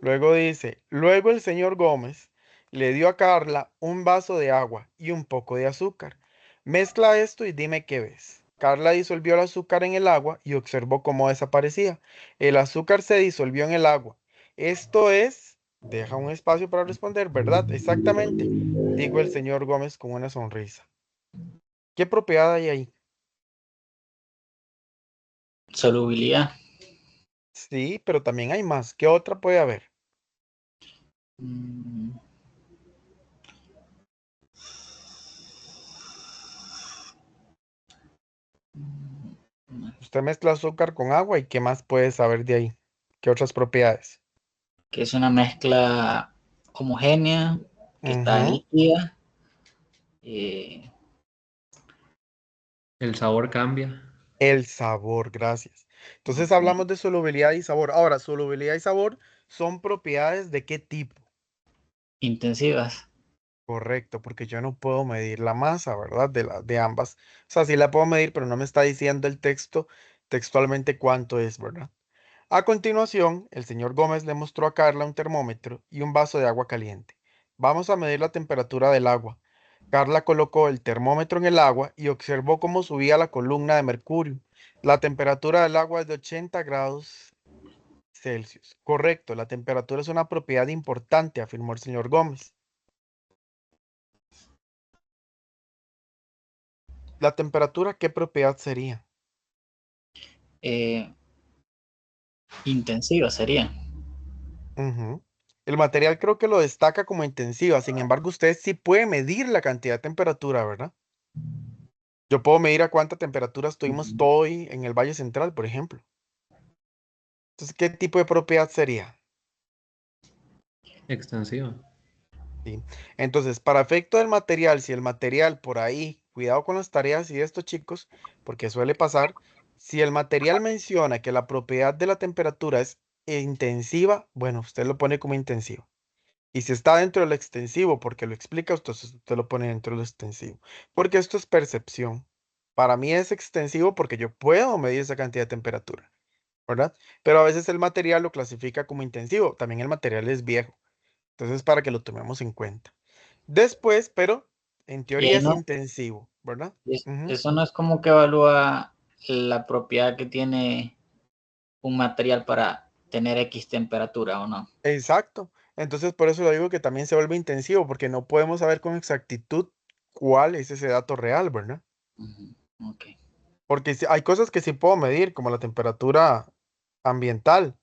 Luego dice, luego el señor Gómez le dio a Carla un vaso de agua y un poco de azúcar. Mezcla esto y dime qué ves. Carla disolvió el azúcar en el agua y observó cómo desaparecía. El azúcar se disolvió en el agua. Esto es, deja un espacio para responder, ¿verdad? Exactamente, dijo el señor Gómez con una sonrisa. ¿Qué propiedad hay ahí? Solubilidad. Sí, pero también hay más. ¿Qué otra puede haber? Mm, Usted mezcla azúcar con agua y ¿qué más puede saber de ahí? ¿Qué otras propiedades? Que es una mezcla homogénea, que está Ujú. líquida. El sabor cambia. El sabor, gracias. Entonces hablamos de solubilidad y sabor. Ahora, solubilidad y sabor son propiedades de qué tipo. Intensivas. Correcto, porque yo no puedo medir la masa, ¿verdad? De ambas. O sea, sí la puedo medir, pero no me está diciendo el texto textualmente cuánto es, ¿verdad? A continuación, el señor Gómez le mostró a Carla un termómetro y un vaso de agua caliente. Vamos a medir la temperatura del agua. Carla colocó el termómetro en el agua y observó cómo subía la columna de mercurio. La temperatura del agua es de 80 grados Celsius. Correcto, la temperatura es una propiedad importante, afirmó el señor Gómez. ¿La temperatura qué propiedad sería? Intensiva sería. Ujú. El material creo que lo destaca como intensiva, sin embargo, usted sí puede medir la cantidad de temperatura, ¿verdad? Yo puedo medir a cuánta temperatura estuvimos hoy en el Valle Central, por ejemplo. Entonces, ¿qué tipo de propiedad sería? Extensiva. ¿Sí? Entonces, para efecto del material, si el material por ahí, cuidado con las tareas y esto, chicos, porque suele pasar, si el material menciona que la propiedad de la temperatura es intensiva, bueno, usted lo pone como intensivo. Y si está dentro del extensivo, porque lo explica, entonces usted lo pone dentro del extensivo. Porque esto es percepción. Para mí es extensivo porque yo puedo medir esa cantidad de temperatura, ¿verdad? Pero a veces el material lo clasifica como intensivo. También el material es viejo. Entonces, para que lo tomemos en cuenta. Después, pero en teoría es No, intensivo, ¿verdad? Ujú. eso no es como que evalúa la propiedad que tiene un material para tener X temperatura o no. Exacto. Entonces, por eso lo digo que también se vuelve intensivo, porque no podemos saber con exactitud cuál es ese dato real, ¿verdad? Ok. Porque hay cosas que sí puedo medir, como la temperatura ambiental,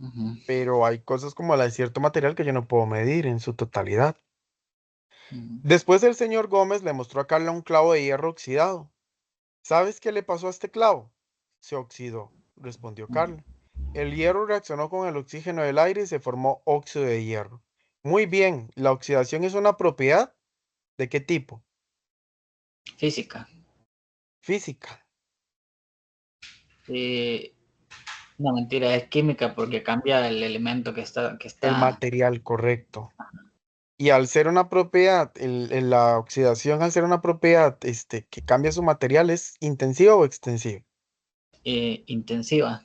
Ujú, pero hay cosas como la de cierto material que yo no puedo medir en su totalidad. ujú. Después el señor Gómez le mostró a Carla un clavo de hierro oxidado. ¿Sabes qué le pasó a este clavo? Se oxidó, respondió Carla. El hierro reaccionó con el oxígeno del aire y se formó óxido de hierro. Muy bien, ¿la oxidación es una propiedad? ¿De qué tipo? Física. Física. No, mentira, es química porque cambia el elemento que El está. material, correcto. Y al ser una propiedad, la oxidación al ser una propiedad que cambia su material, ¿es intensiva o extensiva? Intensiva.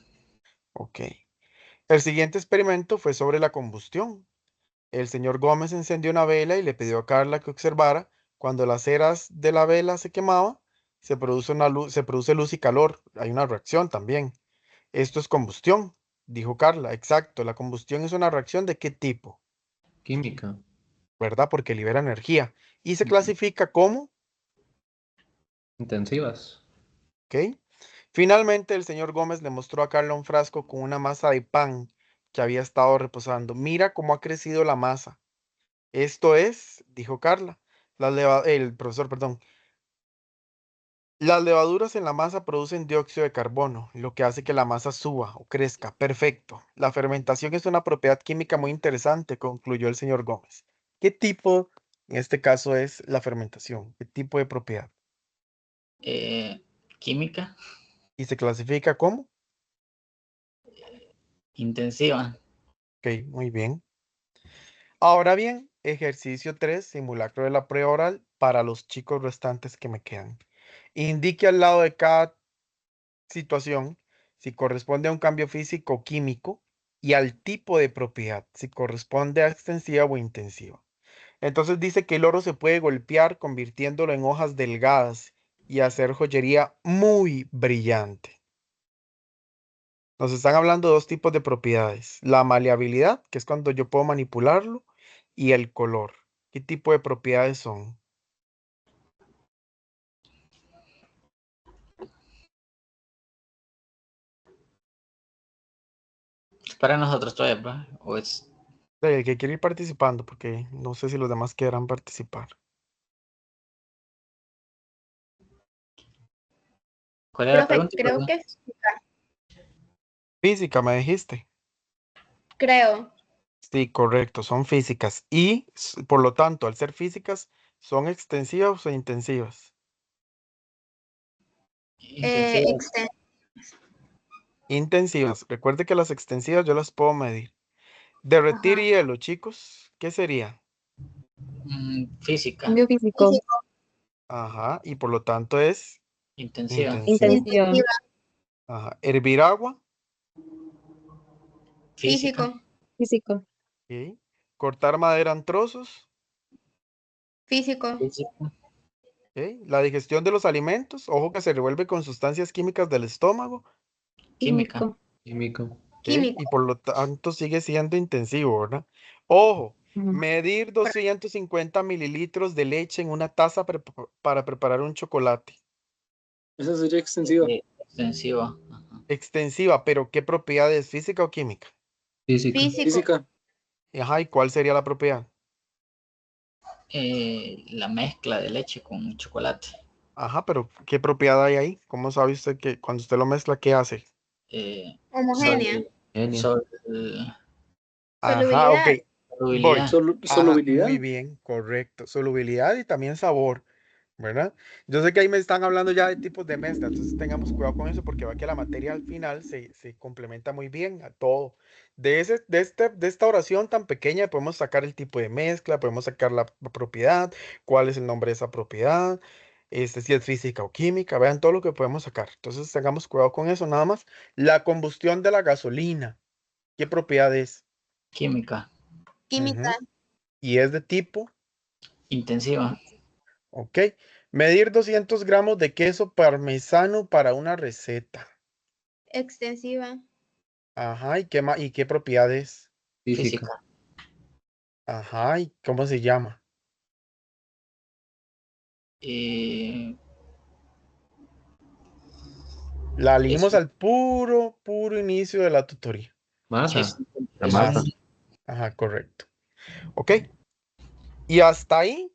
Ok. El siguiente experimento fue sobre la combustión. El señor Gómez encendió una vela y le pidió a Carla que observara cuando las ceras de la vela se quemaban, se produce luz y calor. Hay una reacción también. Esto es combustión, dijo Carla. Exacto, la combustión es una reacción de qué tipo, Química. ¿verdad? Porque libera energía y se clasifica como, Intensivas. ¿ok? Finalmente, el señor Gómez le mostró a Carla un frasco con una masa de pan que había estado reposando. Mira cómo ha crecido la masa. Esto es, dijo Carla, el profesor, perdón. Las levaduras en la masa producen dióxido de carbono, lo que hace que la masa suba o crezca. Perfecto. La fermentación es una propiedad química muy interesante, concluyó el señor Gómez. ¿Qué tipo, en este caso, es la fermentación? ¿Qué tipo de propiedad? Química ¿Y se clasifica como? intensiva. Ok, muy bien. Ahora bien, ejercicio 3, simulacro de la prueba oral para los chicos restantes que me quedan. Indique al lado de cada situación si corresponde a un cambio físico o químico y al tipo de propiedad, si corresponde a extensiva o intensiva. Entonces dice que el oro se puede golpear convirtiéndolo en hojas delgadas y hacer joyería muy brillante. Nos están hablando de dos tipos de propiedades. La maleabilidad, que es cuando yo puedo manipularlo, y el color. ¿Qué tipo de propiedades son? Es para nosotros todavía, ¿verdad? O es. El que quiere ir participando, porque no sé si los demás quieran participar. ¿Cuál era la Profe, pregunta? creo Perdón. que Física, me dijiste. creo. Sí, correcto, son físicas. Y por lo tanto, al ser físicas, ¿son extensivas o intensivas? Intensiva. Exten- Intensivas. Recuerde que las extensivas yo las puedo medir. Derretir Ajá. hielo, chicos, ¿qué sería? Física. Cambio físico, Físico. Ajá, y por lo tanto es Intensiva. intensivo. intensiva, Intensiva. Ajá. Hervir agua, Física. Físico. físico, ok. Cortar madera en trozos, Físico. Física. ok. La digestión de los alimentos, ojo que se revuelve con sustancias químicas del estómago, Química. químico. Químico. ok. Químico. Y por lo tanto sigue siendo intensivo, ¿verdad? Ojo, Ujú. medir 250 mililitros de leche en una taza para preparar un chocolate. Esa sería extensiva. Extensiva. Ajá. Extensiva, pero ¿qué propiedad es? ¿Física o química? Física. Físico. Física. Ajá, ¿y cuál sería la propiedad? La mezcla de leche con chocolate. Ajá, pero ¿qué propiedad hay ahí? ¿Cómo sabe usted que cuando usted lo mezcla, qué hace? Homogénea. Genia. Ajá, ok, Solubilidad. voy. Solubilidad. Ajá, Solubilidad. muy bien, correcto. Solubilidad y también sabor, ¿verdad? Yo sé que ahí me están hablando ya de tipos de mezcla, entonces tengamos cuidado con eso porque va que la materia al final se complementa muy bien a todo. De esta oración tan pequeña podemos sacar el tipo de mezcla, podemos sacar la propiedad, cuál es el nombre de esa propiedad, si es física o química, vean todo lo que podemos sacar. Entonces tengamos cuidado con eso, nada más. La combustión de la gasolina, ¿qué propiedad es? Química. Química. Ujú. Y es de tipo, Intensiva. ok. Medir 200 gramos de queso parmesano para una receta. Extensiva. Ajá, ¿y qué propiedad es? Física. Física. Ajá, ¿y cómo se llama? Eh, La es, leímos al puro inicio de la tutoría. Masa. es, La es masa. un- Ajá, correcto. Ok. Y hasta ahí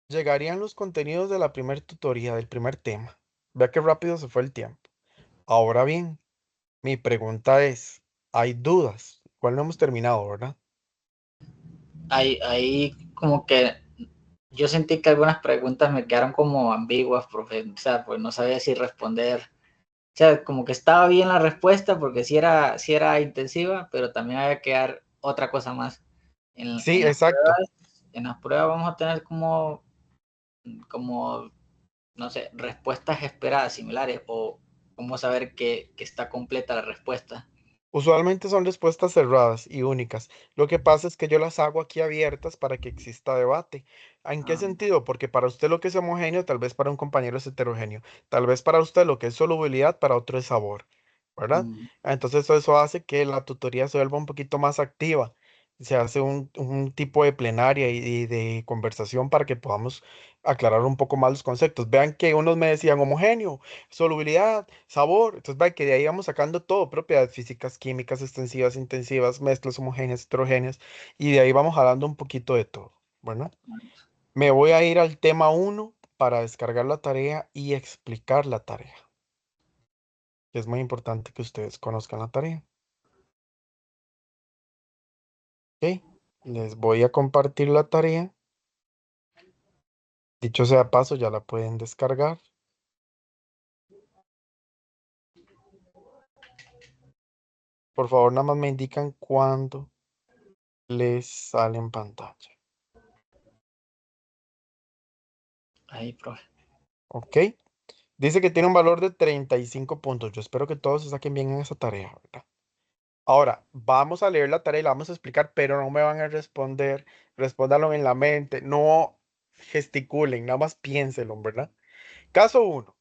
llegarían los contenidos de la primera tutoría, del primer tema. Vea qué rápido se fue el tiempo. Ahora bien, mi pregunta es, ¿hay dudas? ¿Cuál no hemos terminado, verdad? ahí como que yo sentí que algunas preguntas me quedaron como ambiguas, profe. O sea, pues no sabía si responder. O sea, como que estaba bien la respuesta porque sí era intensiva, pero también había que dar otra cosa más. Sí, exacto. En las pruebas vamos a tener como, no sé, respuestas esperadas similares o cómo saber que está completa la respuesta. Usualmente son respuestas cerradas y únicas. Lo que pasa es que yo las hago aquí abiertas para que exista debate. ¿En qué Ah, sentido? Porque para usted lo que es homogéneo, tal vez para un compañero es heterogéneo. Tal vez para usted lo que es solubilidad, para otro es sabor, ¿verdad? mm, Entonces eso hace que la tutoría se vuelva un poquito más activa. Se hace un tipo de plenaria y de conversación para que podamos aclarar un poco más los conceptos. Vean que unos me decían homogéneo, solubilidad, sabor. Entonces, va que de ahí vamos sacando todo, propiedades físicas, químicas, extensivas, intensivas, mezclas homogéneas, heterogéneas, y de ahí vamos jalando un poquito de todo. Bueno, me voy a ir al tema uno para descargar la tarea y explicar la tarea. Es muy importante que ustedes conozcan la tarea. Ok, les voy a compartir la tarea. Dicho sea paso, ya la pueden descargar. Por favor, nada más me indican cuándo les sale en pantalla. Ahí, profe. Ok. Dice que tiene un valor de 35 puntos. Yo espero que todos se saquen bien en esa tarea, ¿verdad? Ahora, vamos a leer la tarea y la vamos a explicar, pero no me van a responder. Respóndanlo en la mente. No gesticulen, nada más piénsenlo, ¿verdad? Caso 1.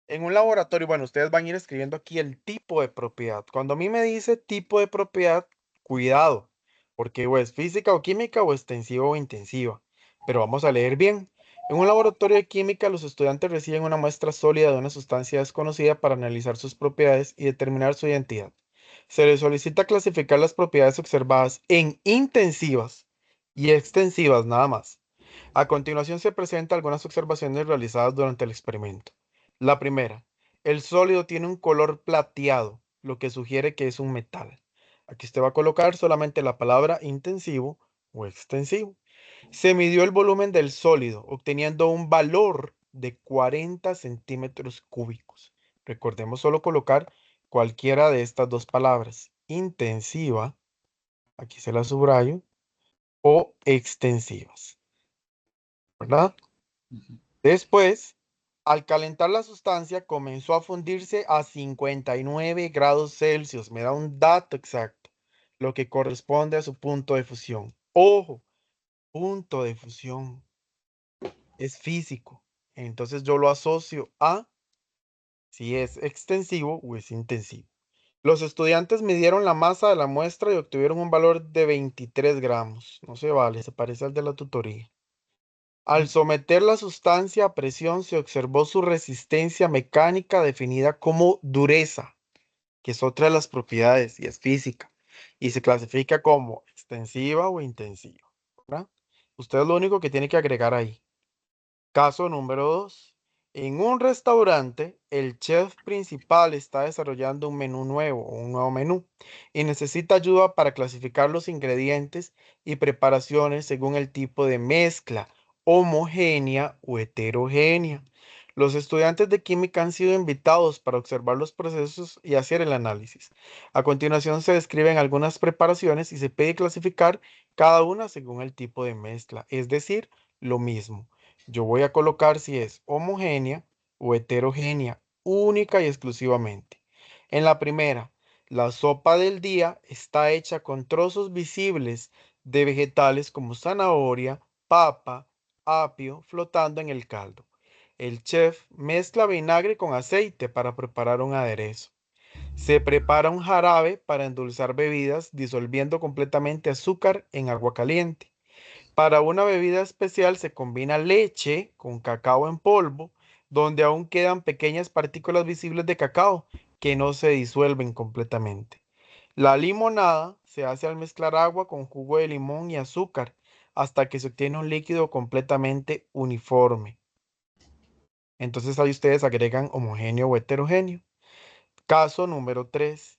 En un laboratorio, bueno, ustedes van a ir escribiendo aquí el tipo de propiedad. Cuando a mí me dice tipo de propiedad, cuidado, porque o es física o química o extensiva o intensiva. Pero vamos a leer bien. En un laboratorio de química, los estudiantes reciben una muestra sólida de una sustancia desconocida para analizar sus propiedades y determinar su identidad. Se les solicita clasificar las propiedades observadas en intensivas y extensivas nada más. A continuación se presentan algunas observaciones realizadas durante el experimento. La primera, el sólido tiene un color plateado, lo que sugiere que es un metal. Aquí usted va a colocar solamente la palabra intensivo o extensivo. Se midió el volumen del sólido, obteniendo un valor de 40 centímetros cúbicos. Recordemos solo colocar cualquiera de estas dos palabras, intensiva, aquí se la subrayo, o extensivas, ¿verdad? Después, al calentar la sustancia, comenzó a fundirse a 59 grados Celsius. Me da un dato exacto, lo que corresponde a su punto de fusión. Ojo, punto de fusión es físico. Entonces yo lo asocio a si es extensivo o es intensivo. Los estudiantes midieron la masa de la muestra y obtuvieron un valor de 23 gramos. No se vale, se parece al de la tutoría. Al someter la sustancia a presión se observó su resistencia mecánica definida como dureza, que es otra de las propiedades y es física, y se clasifica como extensiva o intensiva, ¿verdad? Usted es lo único que tiene que agregar ahí. Caso número 2. En un restaurante, el chef principal está desarrollando un menú nuevo o un nuevo menú y necesita ayuda para clasificar los ingredientes y preparaciones según el tipo de mezcla, homogénea o heterogénea. Los estudiantes de química han sido invitados para observar los procesos y hacer el análisis. A continuación se describen algunas preparaciones y se pide clasificar cada una según el tipo de mezcla, es decir, lo mismo. Yo voy a colocar si es homogénea o heterogénea, única y exclusivamente. En la primera, la sopa del día está hecha con trozos visibles de vegetales como zanahoria, papa, apio, flotando en el caldo. El chef mezcla vinagre con aceite para preparar un aderezo. Se prepara un jarabe para endulzar bebidas disolviendo completamente azúcar en agua caliente. Para una bebida especial se combina leche con cacao en polvo, donde aún quedan pequeñas partículas visibles de cacao que no se disuelven completamente. La limonada se hace al mezclar agua con jugo de limón y azúcar hasta que se obtiene un líquido completamente uniforme. Entonces ahí ustedes agregan homogéneo o heterogéneo. Caso número 3.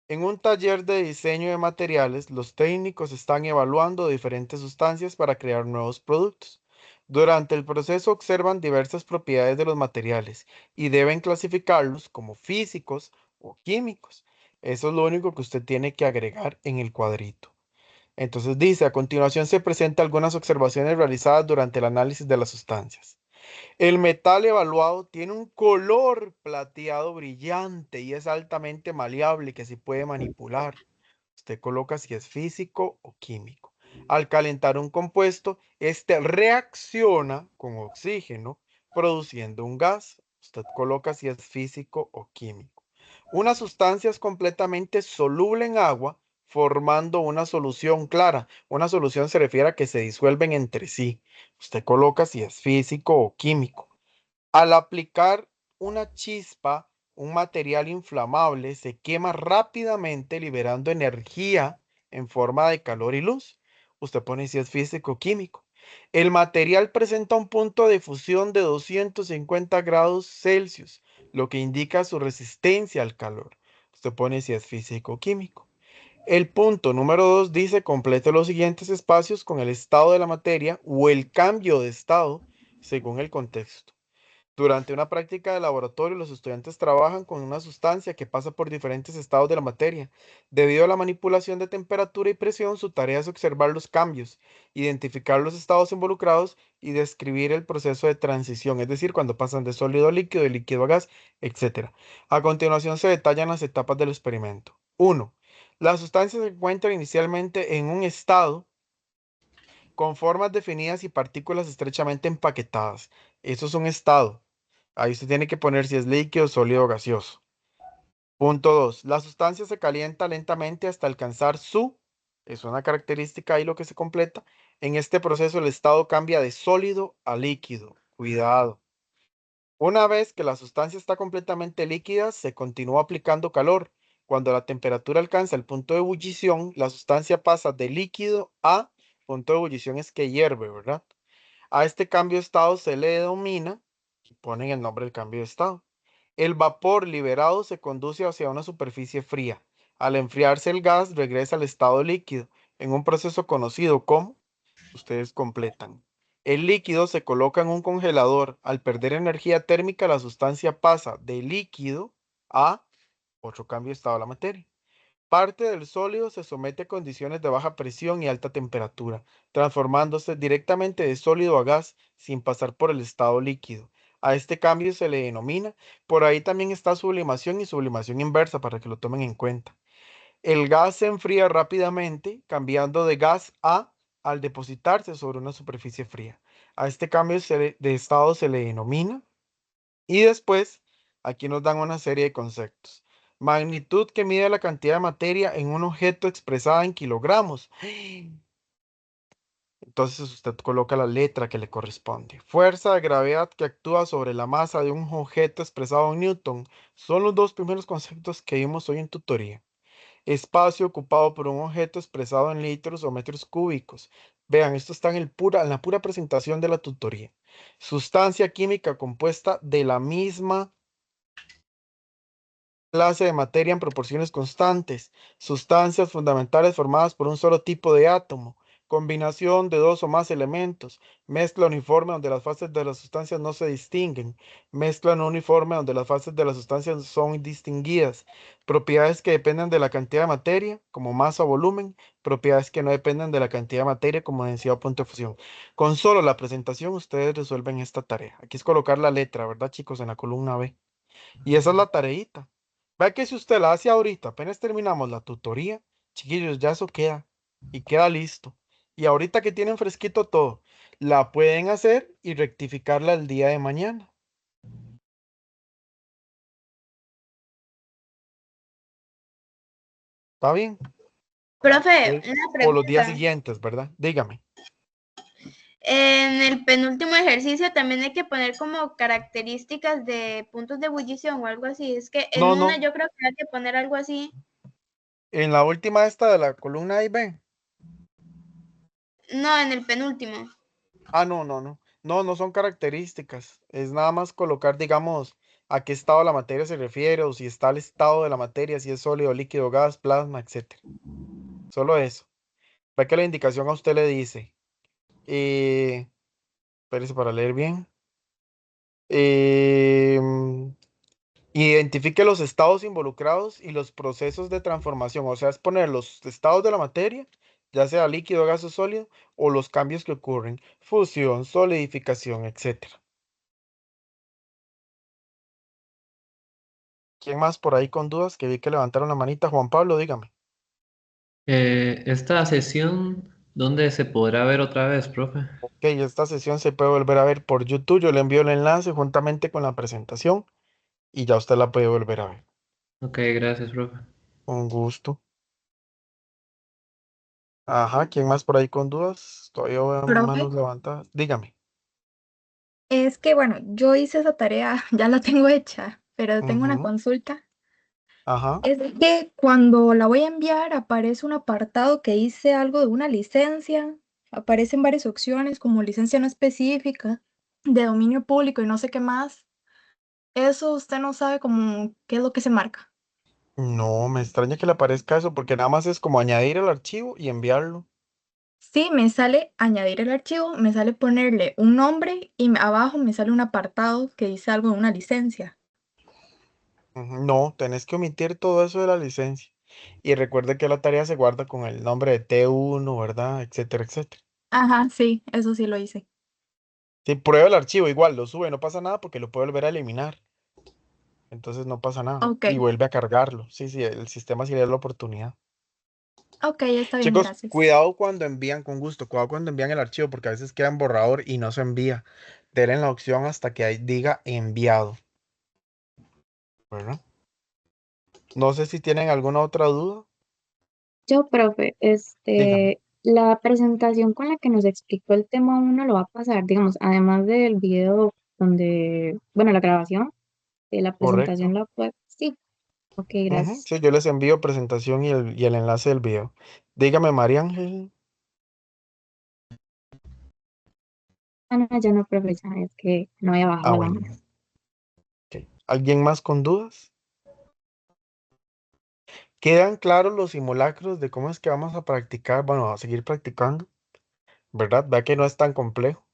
En un taller de diseño de materiales, los técnicos están evaluando diferentes sustancias para crear nuevos productos. Durante el proceso observan diversas propiedades de los materiales y deben clasificarlos como físicos o químicos. Eso es lo único que usted tiene que agregar en el cuadrito. Entonces dice, a continuación se presentan algunas observaciones realizadas durante el análisis de las sustancias. El metal evaluado tiene un color plateado brillante y es altamente maleable que se puede manipular. Usted coloca si es físico o químico. Al calentar un compuesto, este reacciona con oxígeno, produciendo un gas. Usted coloca si es físico o químico. Una sustancia es completamente soluble en agua, formando una solución clara. Una solución se refiere a que se disuelven entre sí. Usted coloca si es físico o químico. Al aplicar una chispa, un material inflamable se quema rápidamente liberando energía en forma de calor y luz. Usted pone si es físico o químico. El material presenta un punto de fusión de 250 grados Celsius, lo que indica su resistencia al calor. Usted pone si es físico o químico. El punto número 2 dice complete los siguientes espacios con el estado de la materia o el cambio de estado según el contexto. Durante una práctica de laboratorio, los estudiantes trabajan con una sustancia que pasa por diferentes estados de la materia. Debido a la manipulación de temperatura y presión, su tarea es observar los cambios, identificar los estados involucrados y describir el proceso de transición, es decir, cuando pasan de sólido a líquido, de líquido a gas, etc. A continuación se detallan las etapas del experimento. 1. La sustancia se encuentra inicialmente en un estado con formas definidas y partículas estrechamente empaquetadas. Eso es un estado. Ahí usted tiene que poner si es líquido, sólido o gaseoso. Punto 2. La sustancia se calienta lentamente hasta alcanzar es una característica ahí lo que se completa. En este proceso el estado cambia de sólido a líquido. Cuidado. Una vez que la sustancia está completamente líquida, se continúa aplicando calor. Cuando la temperatura alcanza el punto de ebullición, la sustancia pasa de líquido a punto de ebullición es que hierve, ¿verdad? A este cambio de estado se le denomina, ponen el nombre del cambio de estado. El vapor liberado se conduce hacia una superficie fría. Al enfriarse el gas, regresa al estado líquido, en un proceso conocido como, ustedes completan. El líquido se coloca en un congelador. Al perder energía térmica, la sustancia pasa de líquido a otro cambio de estado de la materia. Parte del sólido se somete a condiciones de baja presión y alta temperatura, transformándose directamente de sólido a gas sin pasar por el estado líquido. A este cambio se le denomina, por ahí también está sublimación y sublimación inversa para que lo tomen en cuenta. El gas se enfría rápidamente, cambiando de gas a al depositarse sobre una superficie fría. A este cambio de estado se le denomina y después aquí nos dan una serie de conceptos. Magnitud que mide la cantidad de materia en un objeto expresada en kilogramos. Entonces usted coloca la letra que le corresponde. Fuerza de gravedad que actúa sobre la masa de un objeto expresado en Newton. Son los dos primeros conceptos que vimos hoy en tutoría. Espacio ocupado por un objeto expresado en litros o metros cúbicos. Vean, esto está en la pura presentación de la tutoría. Sustancia química compuesta de la misma clase de materia en proporciones constantes, sustancias fundamentales formadas por un solo tipo de átomo, combinación de dos o más elementos, mezcla uniforme donde las fases de las sustancias no se distinguen, mezcla no uniforme donde las fases de las sustancias son distinguidas, propiedades que dependen de la cantidad de materia, como masa o volumen, propiedades que no dependen de la cantidad de materia, como densidad o punto de fusión. Con solo la presentación, ustedes resuelven esta tarea. Aquí es colocar la letra, ¿verdad, chicos? En la columna B. Y esa es la tareita. Vea que si usted la hace ahorita, apenas terminamos la tutoría, chiquillos, ya eso queda y queda listo. Y ahorita que tienen fresquito todo, la pueden hacer y rectificarla el día de mañana. ¿Está bien? Profe, una O los días pregunta. siguientes, ¿verdad? Dígame. En el penúltimo ejercicio también hay que poner como características de puntos de ebullición o algo así. Es que en No, una no. yo creo que hay que poner algo así. En la última esta de la columna A y B. No, en el penúltimo. Ah, no, no, no. No, no son características. Es nada más colocar, digamos, a qué estado de la materia se refiere o si está el estado de la materia, si es sólido, líquido, gas, plasma, etcétera. Solo eso. Ve que la indicación a usted le dice, espérese para leer bien. em, Identifique los estados involucrados y los procesos de transformación. O sea, es poner los estados de la materia, ya sea líquido, gas o sólido, o los cambios que ocurren, fusión, solidificación, etcétera. ¿Quién más por ahí con dudas? Que vi que levantaron la manita. Juan Pablo, dígame. Esta sesión, ¿dónde se podrá ver otra vez, profe? Ok, esta sesión se puede volver a ver por YouTube. Yo le envío el enlace juntamente con la presentación y ya usted la puede volver a ver. Ok, gracias, profe. Un gusto. Ajá, ¿quién más por ahí con dudas? Todavía veo Profe, manos levantadas. Dígame. es que bueno, yo hice esa tarea, ya la tengo hecha, pero tengo una Ujú, consulta. ajá. Es que cuando la voy a enviar aparece un apartado que dice algo de una licencia aparecen varias opciones como licencia no específica, de dominio público y no sé qué más. Eso usted no sabe como qué es lo que se marca. No, me extraña que le aparezca eso porque nada más es como añadir el archivo y enviarlo. Sí, me sale añadir el archivo, me sale ponerle un nombre y abajo me sale un apartado que dice algo de una licencia. Ujú, no, tenés que omitir todo eso de la licencia. Y recuerde que la tarea se guarda con el nombre de T1, ¿verdad? Etcétera, etcétera. Ajá, sí, eso sí lo hice. Si prueba el archivo, igual lo sube, no pasa nada porque lo puede volver a eliminar. Entonces no pasa nada. Ok, Y vuelve a cargarlo. Sí, sí, el sistema sí le da la oportunidad. ok, está bien, Chicos, gracias. cuidado cuando envían con gusto, cuidado cuando envían el archivo porque a veces queda en borrador y no se envía. Denle la opción hasta que ahí diga enviado, ¿verdad? No sé si tienen alguna otra duda. Yo, profe, Dígame. la presentación con la que nos explicó el tema uno lo va a pasar, digamos, además del video donde, bueno, la grabación de la presentación Correcto. la puede, sí, ok, Ujú, gracias. sí, yo les envío presentación y el enlace del video. Dígame, María Ángel. Ah, no, ya no, profe, ya es que no había Ah, bajado la bueno. mano. Ok. ¿Alguien más con dudas? ¿Quedan claros los simulacros de cómo es que vamos a practicar? Bueno, a seguir practicando, ¿verdad? Vea que no es tan complejo.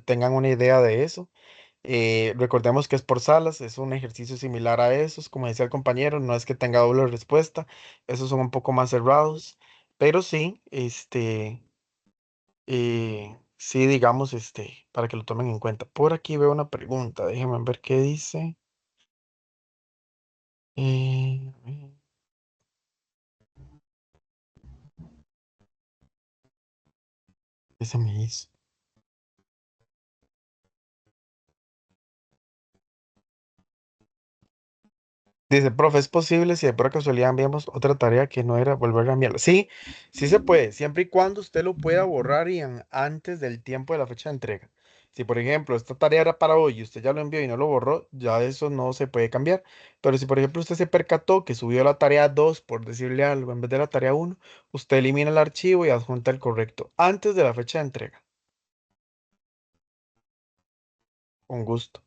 Tengan una idea de eso. Recordemos que es por salas, es un ejercicio similar a esos, como decía el compañero, no es que tenga doble respuesta, esos son un poco más cerrados, pero sí, sí, digamos, para que lo tomen en cuenta. Por aquí veo una pregunta, déjenme ver qué dice. Eh, ¿Qué se me hizo? Dice, profe, ¿es posible si de pura casualidad enviamos otra tarea que no era volver a enviarla? Sí, sí se puede, siempre y cuando usted lo pueda borrar y antes del tiempo de la fecha de entrega. Si, por ejemplo, esta tarea era para hoy y usted ya lo envió y no lo borró, ya eso no se puede cambiar. Pero si, por ejemplo, usted se percató que subió la tarea 2, por decirle algo, en vez de la tarea uno, usted elimina el archivo y adjunta el correcto antes de la fecha de entrega. Con gusto.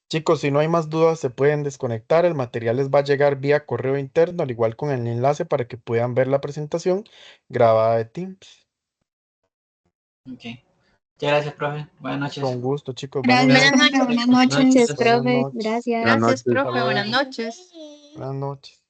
Chicos, si no hay más dudas, se pueden desconectar. El material les va a llegar vía correo interno, al igual con el enlace para que puedan ver la presentación grabada de Teams. Ok. Muchas gracias, profe. Buenas noches. Con gusto, chicos. Buenas Gracias, Buenas noches. profe. noches. Buenas Buenas Noches, noches. noches. Buenas profe, noches. gracias. Buenas Gracias, noches. Hasta profe. luego. Buenas noches. Buenas noches.